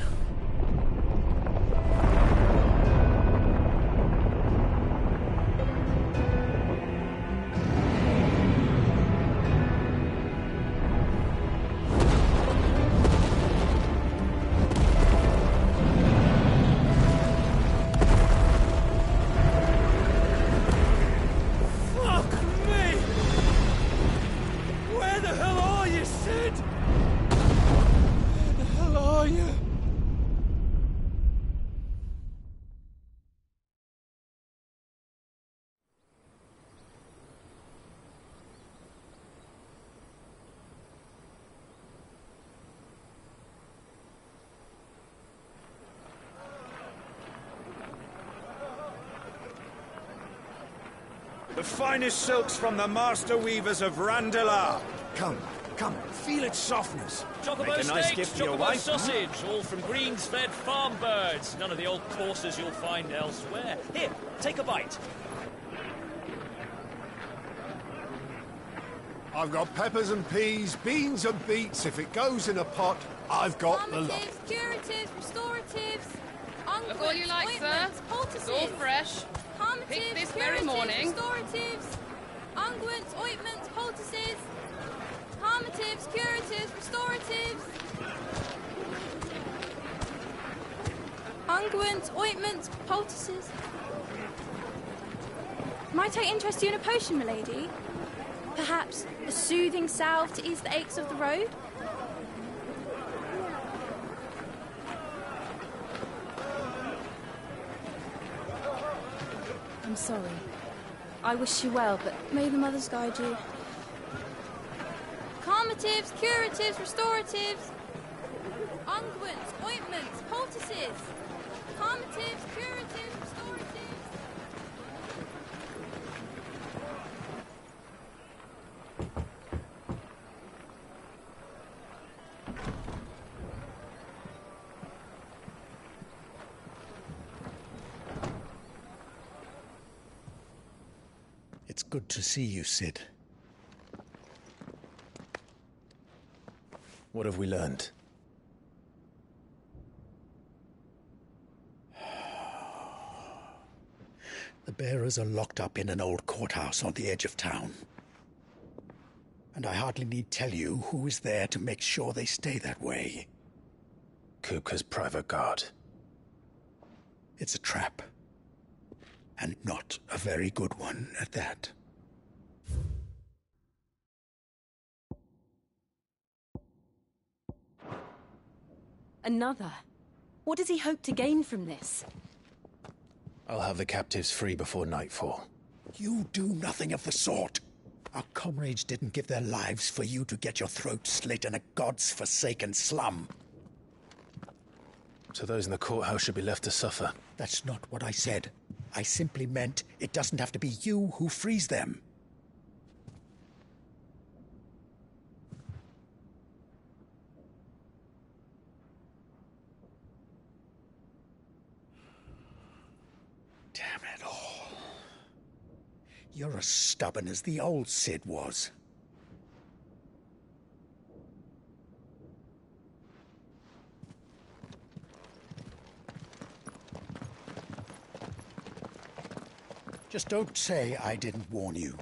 The finest silks from the master weavers of Randalar.
Come, feel its softness.
Chocobo
Make a nice
steaks,
gift for your
chocobo
wife.
sausage, all from greens-fed farm birds. None of the old courses you'll find elsewhere. Here, take a bite.
I've got peppers and peas, beans and beets. If it goes in a pot, I've got the lot.
Calmatives, curatives, restoratives,
Look all you like, sir. It's all fresh. Picked this very morning.
Restoratives, unguents, ointments, poultices, calmatives, curatives, restoratives, unguents, ointments, poultices. Might I interest you in a potion, milady? Perhaps a soothing salve to ease the aches of the road? I'm sorry. I wish you well, but may the mothers guide you. Calmatives, curatives, restoratives, unguents, ointments, poultices. Calmatives, curatives, restoratives.
It's good to see you, Sid.
What have we learned?
The bearers are locked up in an old courthouse on the edge of town. And I hardly need tell you who is there to make sure they stay that way.
Kupka's private guard.
It's a trap. And not a very good one at that.
Another? What does he hope to gain from this?
I'll have the captives free before nightfall.
You do nothing of the sort. Our comrades didn't give their lives for you to get your throat slit in a god's forsaken slum.
So those in the courthouse should be left to suffer.
That's not what I said. I simply meant it doesn't have to be you who frees them. Damn it all. You're as stubborn as the old Sid was. Just don't say I didn't warn you.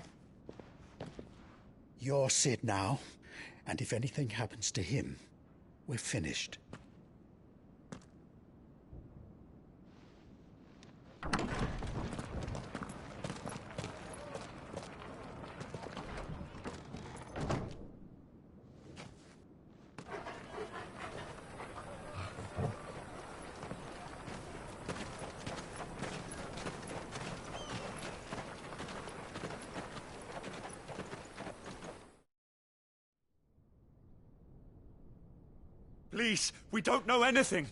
You're Sid now, and if anything happens to him, we're finished.
Please, we don't know anything.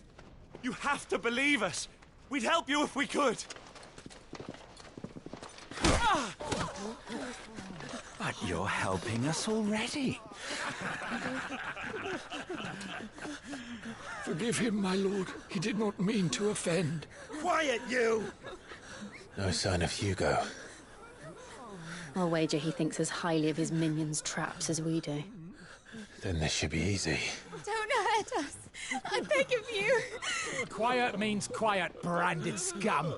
You have to believe us. We'd help you if we could.
But you're helping us already.
Forgive him, my lord. He did not mean to offend.
Quiet, you!
No sign of Hugo.
I'll wager he thinks as highly of his minions' traps as we do.
Then this should be easy.
Don't hurt us. I beg of you.
Quiet means quiet, branded scum.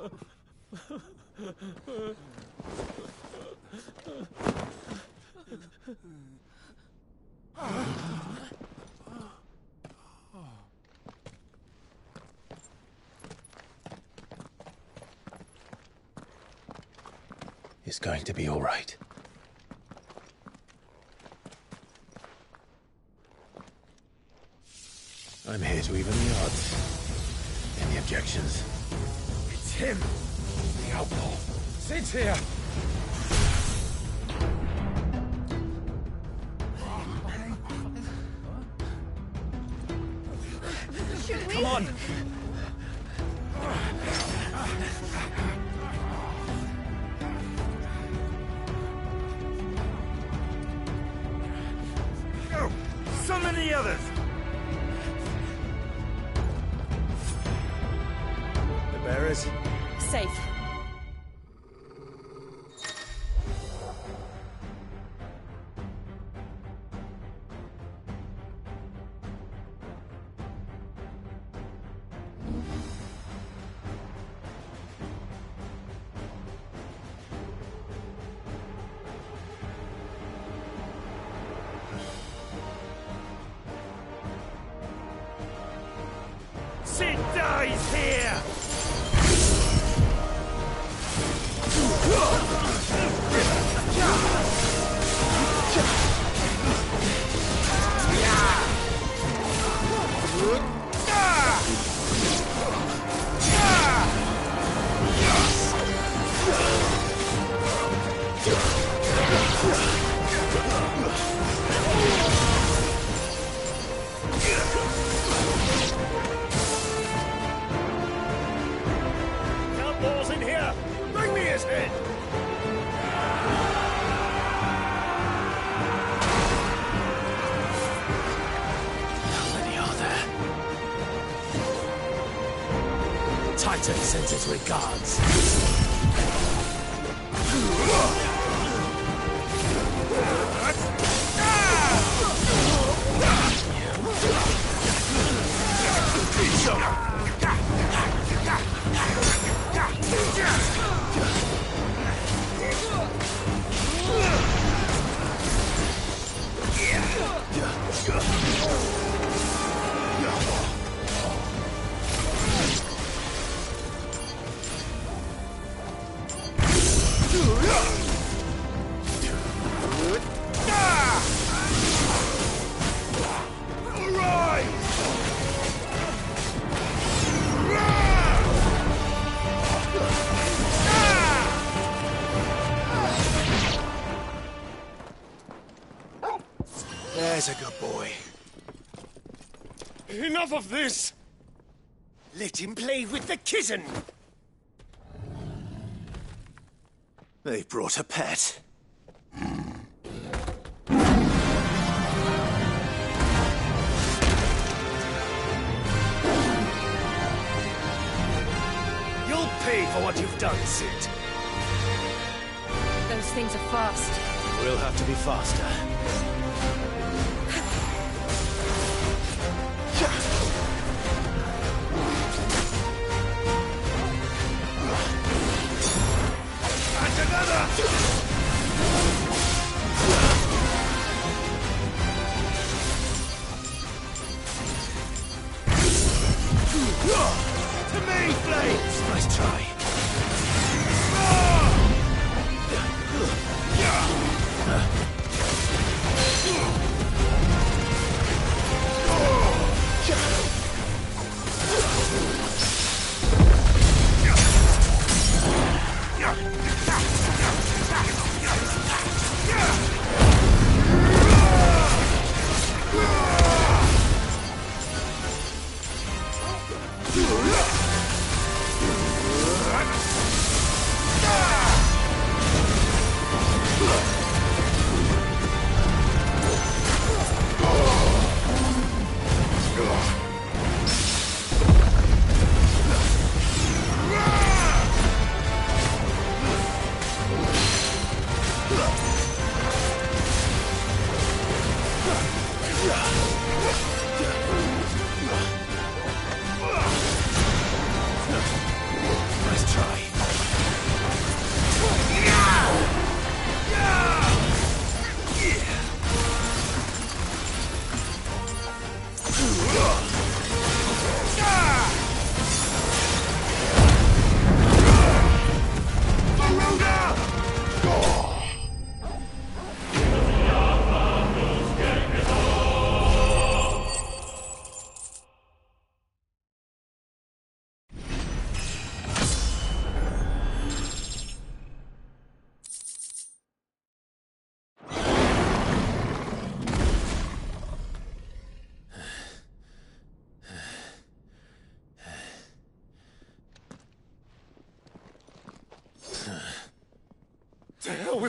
It's going to be all right. I'm here to even the odds. Any objections?
It's him, the outlaw. Sit here.
Should we?
Come on. Go! Summon the others!
The bearers?
Safe.
Sid dies here! Outlaws in here! Bring me his head!
How many are there?
Titan sends his regards.
There's a good boy.
Enough of this!
Let him play with the kitten!
They brought a pet.
You'll pay for what you've done, Sid.
Those things are fast.
We'll have to be faster.
And another!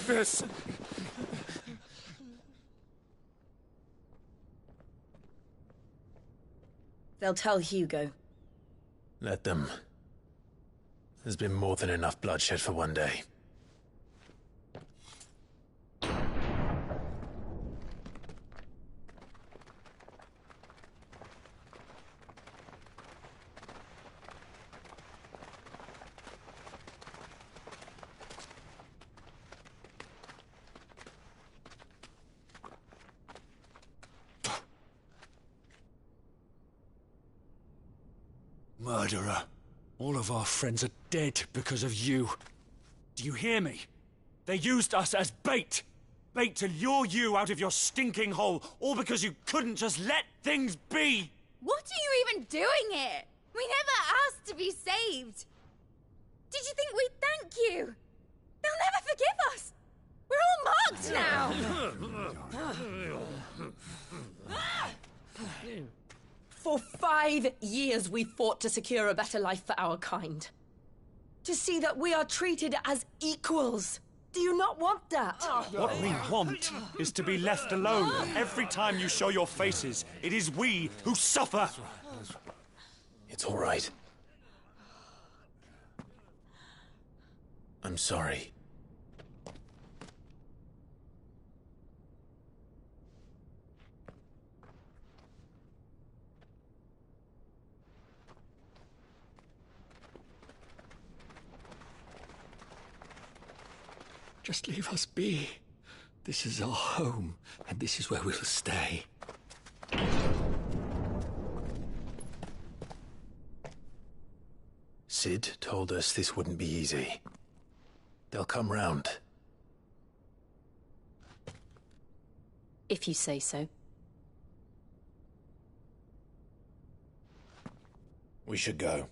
with this!
They'll tell Hugo.
Let them. There's been more than enough bloodshed for one day.
Murderer. All of our friends are dead because of you. Do you hear me? They used us as bait. Bait to lure you out of your stinking hole, all because you couldn't just let things be.
What are you even doing here? We never asked to be saved. Did you think we'd thank you? They'll never forgive us. We're all marked now.
For 5 years we fought to secure a better life for our kind. To see that we are treated as equals. Do you not want that?
What we want is to be left alone. Every time you show your faces, it is we who suffer.
It's all right. I'm sorry.
Just leave us be. This is our home, and this is where we'll stay.
Sid told us this wouldn't be easy. They'll come round.
If you say so.
We should go.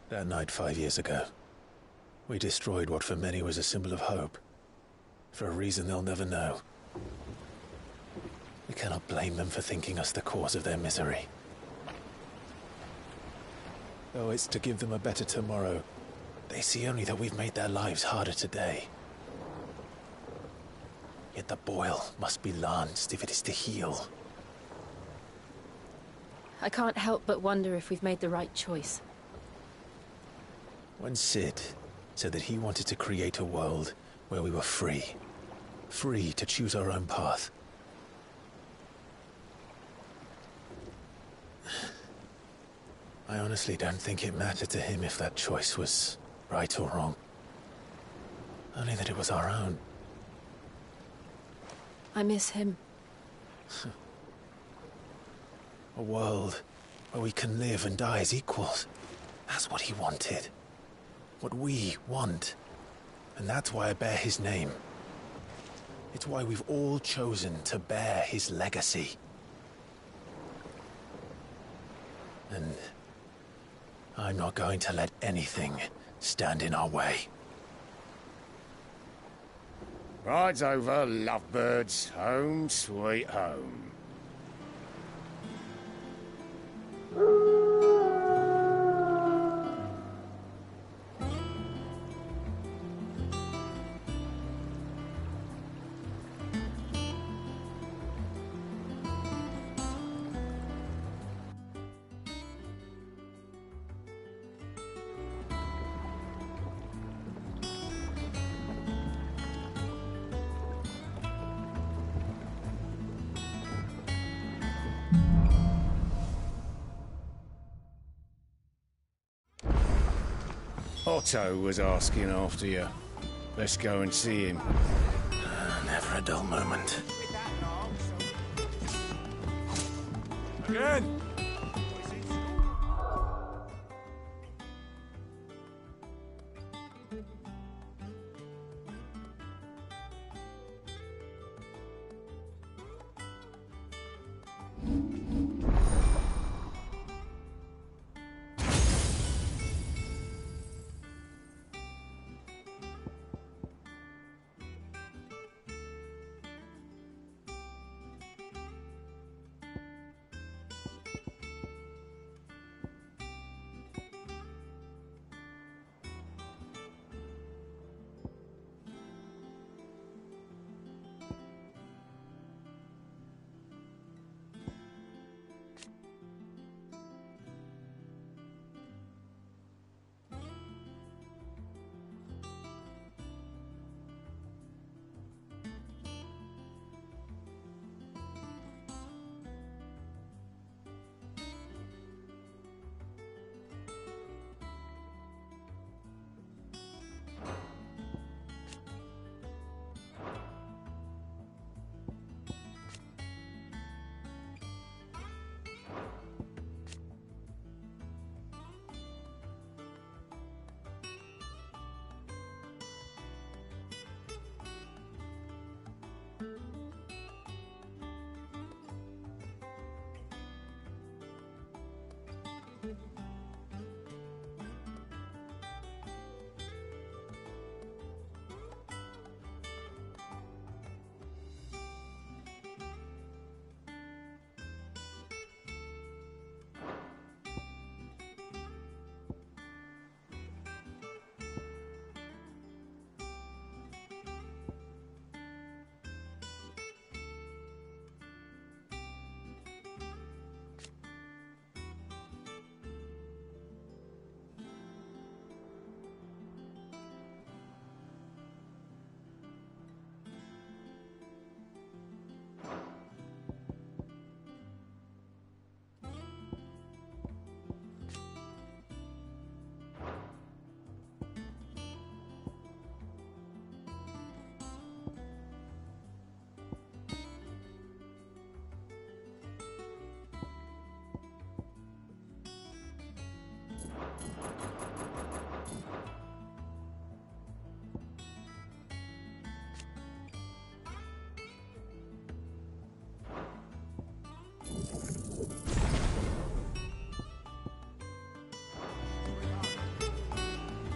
That night 5 years ago, we destroyed what for many was a symbol of hope. For a reason they'll never know. We cannot blame them for thinking us the cause of their misery. Though it's to give them a better tomorrow, they see only that we've made their lives harder today. Yet the boil must be lanced if it is to heal.
I can't help but wonder if we've made the right choice.
When Sid said that he wanted to create a world where we were free. Free to choose our own path. I honestly don't think it mattered to him if that choice was right or wrong. Only that it was our own.
I miss him.
A world where we can live and die as equals. That's what he wanted. What we want. And that's why I bear his name. It's why we've all chosen to bear his legacy. And I'm not going to let anything stand in our way.
Ride's over, lovebirds. Home sweet home. Otto was asking after you. Let's go and see him.
Never a dull moment.
Again!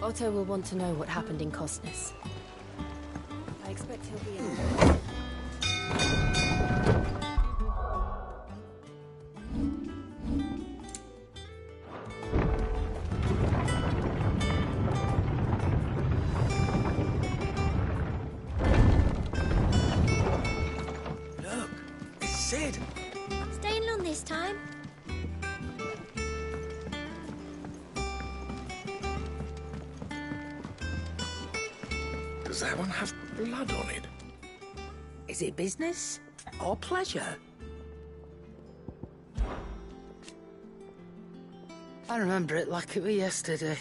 Otto will want to know what happened in Costness. I expect he'll be in.
Look, it's Sid.
Staying long this time?
Does that one have blood on it?
Is it business or pleasure? I remember it like it was yesterday.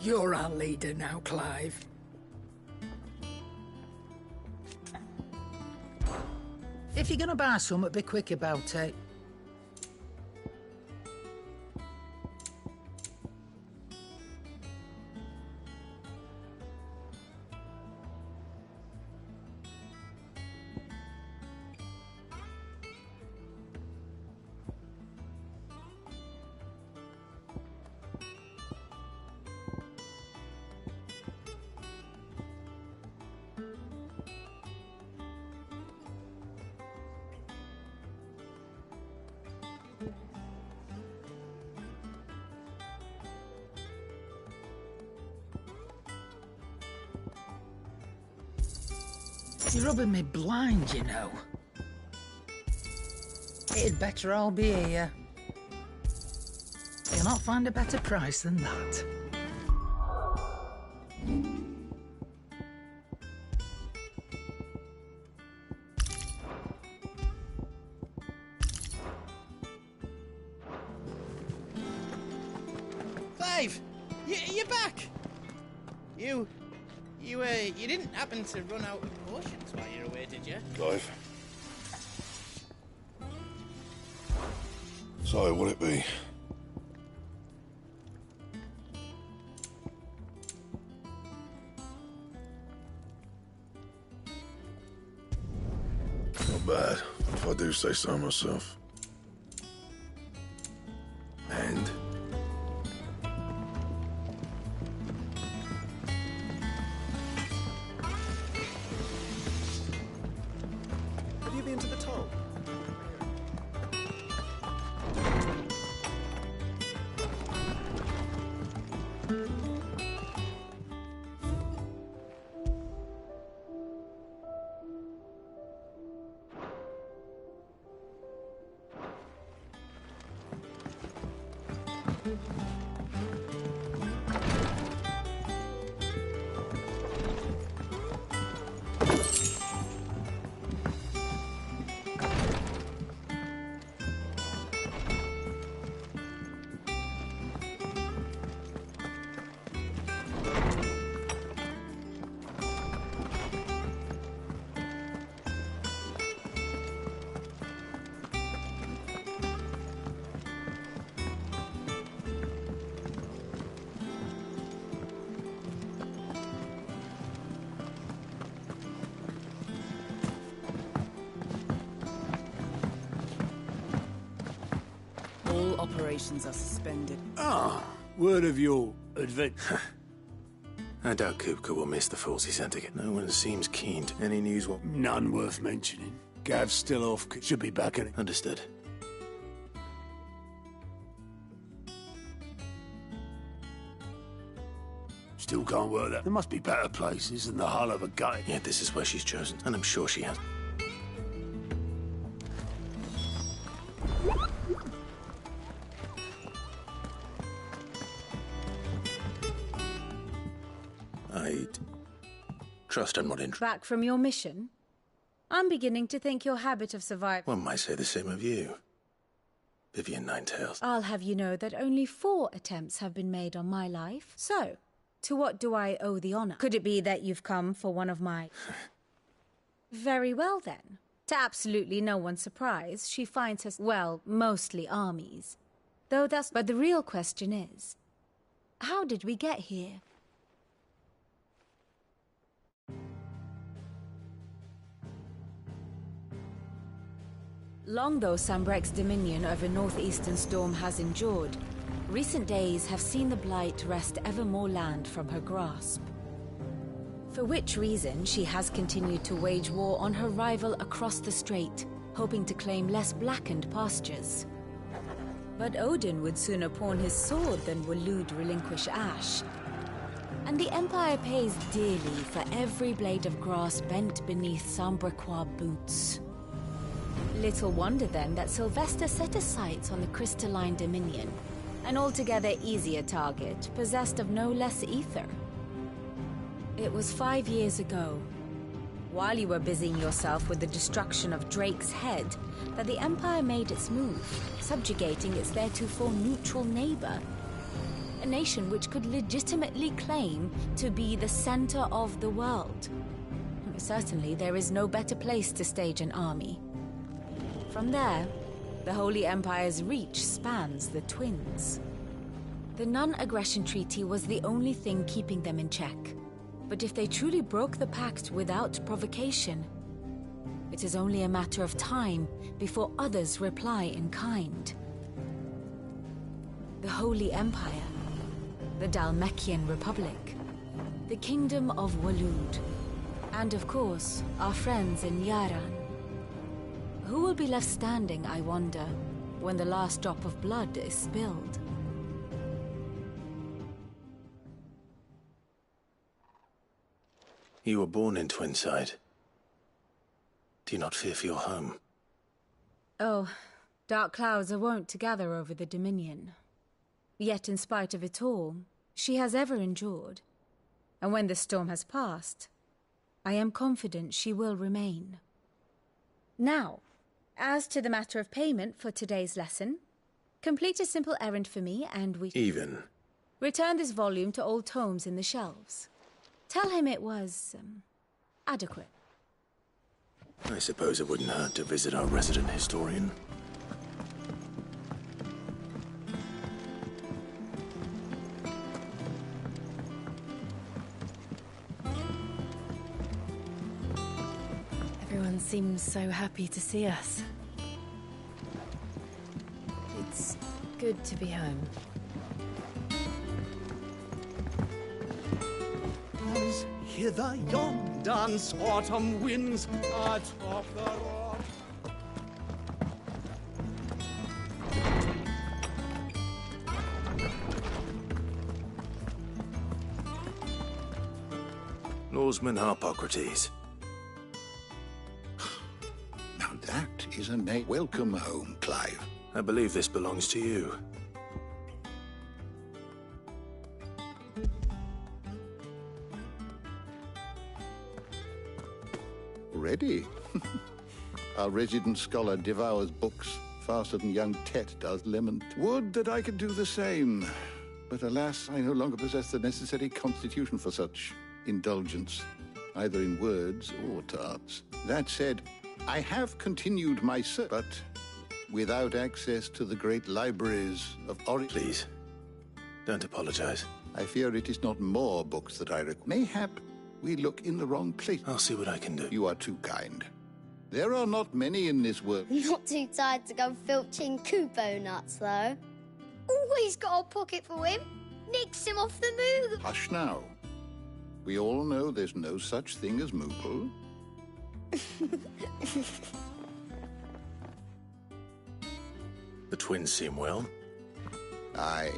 You're our leader now, Clive.
If you're gonna buy something, be quick about it. You're rubbing me blind, you know. It'd better all be here. You'll not find a better price than that.
Clive! You're back! You didn't happen to run out of potions while you were away, did you?
Clive. So, what'll it be? Not bad, if I do say so myself. And?
Have you been to the toll?
All operations are suspended.
Ah, word of your adventure.
I doubt Kupka will miss the fools he sent again. No one seems keen to any news.
None worth mentioning. Gav's still off. Should be back any.
Understood.
Still can't work that. There must be better places than the hull of a gutted.
Yet this is where she's chosen, and I'm sure she has. I'd trust I'm not interested.
Back from your mission? I'm beginning to think your habit of survival...
One might say the same of you, Vivian Ninetails.
I'll have you know that only 4 attempts have been made on my life. So, to what do I owe the honor? Could it be that you've come for one of my... Very well, then. To absolutely no one's surprise, she finds her... well, mostly armies. Though that's... But the real question is, how did we get here? Long though Sambrek's dominion over northeastern Storm has endured, recent days have seen the Blight wrest ever more land from her grasp. For which reason she has continued to wage war on her rival across the strait, hoping to claim less blackened pastures. But Odin would sooner pawn his sword than Waloed relinquish Ash. And the Empire pays dearly for every blade of grass bent beneath Sambrequois boots. Little wonder then that Sylvester set his sights on the crystalline dominion, an altogether easier target, possessed of no less ether. It was 5 years ago, while you were busying yourself with the destruction of Drake's head, that the Empire made its move, subjugating its theretofore neutral neighbor, a nation which could legitimately claim to be the center of the world. Certainly, there is no better place to stage an army. From there, the Holy Empire's reach spans the Twins. The non-aggression treaty was the only thing keeping them in check. But if they truly broke the pact without provocation, it is only a matter of time before others reply in kind. The Holy Empire, the Dhalmekian Republic, the Kingdom of Waloed, and of course, our friends in Yaran. Who will be left standing, I wonder, when the last drop of blood is spilled?
You were born in Twinside. Do you not fear for your home?
Oh, dark clouds are wont to gather over the Dominion. Yet in spite of it all, she has ever endured. And when the storm has passed, I am confident she will remain. Now, as to the matter of payment for today's lesson, complete a simple errand for me and we...
Even
Return this volume to old tomes in the shelves. Tell him it was, adequate.
I suppose it wouldn't hurt to visit our resident historian.
Everyone seems so happy to see us. It's good to be home.
As hither yon dance autumn winds atop the rock.
Norseman Harpocrates.
Now that is a welcome home, Clive.
I believe this belongs to you.
Ready? Our resident scholar devours books faster than young Tet does lemon. Would that I could do the same. But alas, I no longer possess the necessary constitution for such indulgence, either in words or tarts. That said, I have continued my search, but without access to the great libraries of Orient.
Please, don't apologize.
I fear it is not more books that I require. Mayhap we look in the wrong place.
I'll see what I can do.
You are too kind. There are not many in this world.
Not too tired to go filching Kupo nuts, though. Always got a pocket for him. Nicks him off the move.
Hush now. We all know there's no such thing as Moople.
The twins seem well.
Aye.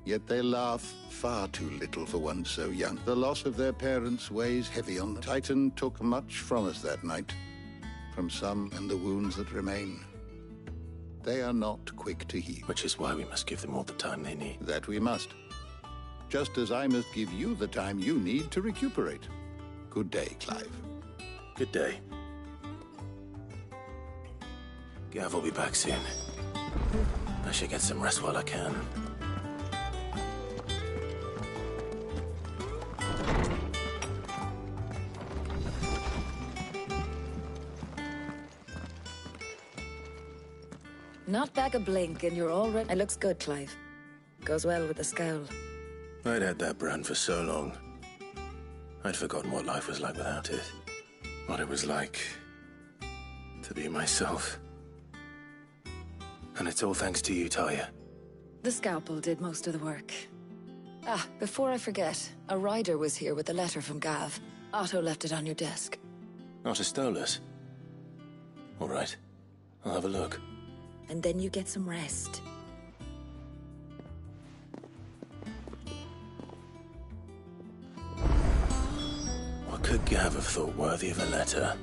Yet they laugh far too little for one so young. The loss of their parents weighs heavy on them. Titan took much from us that night. From some and the wounds that remain. They are not quick to heal.
Which is why we must give them all the time they need.
That we must. Just as I must give you the time you need to recuperate. Good day, Clive.
Good day. Gav will be back soon. I should get some rest while I can.
Not back a blink and you're all ready. It looks good, Clive. Goes well with the scowl.
I'd had that brand for so long. I'd forgotten what life was like without it. What it was like to be myself. And it's all thanks to you, Talia.
The scalpel did most of the work. Ah, before I forget, a rider was here with a letter from Gav. Otto left it on your desk.
Otto stole us. All right, I'll have a look.
And then you get some rest.
What could Gav have thought worthy of a letter?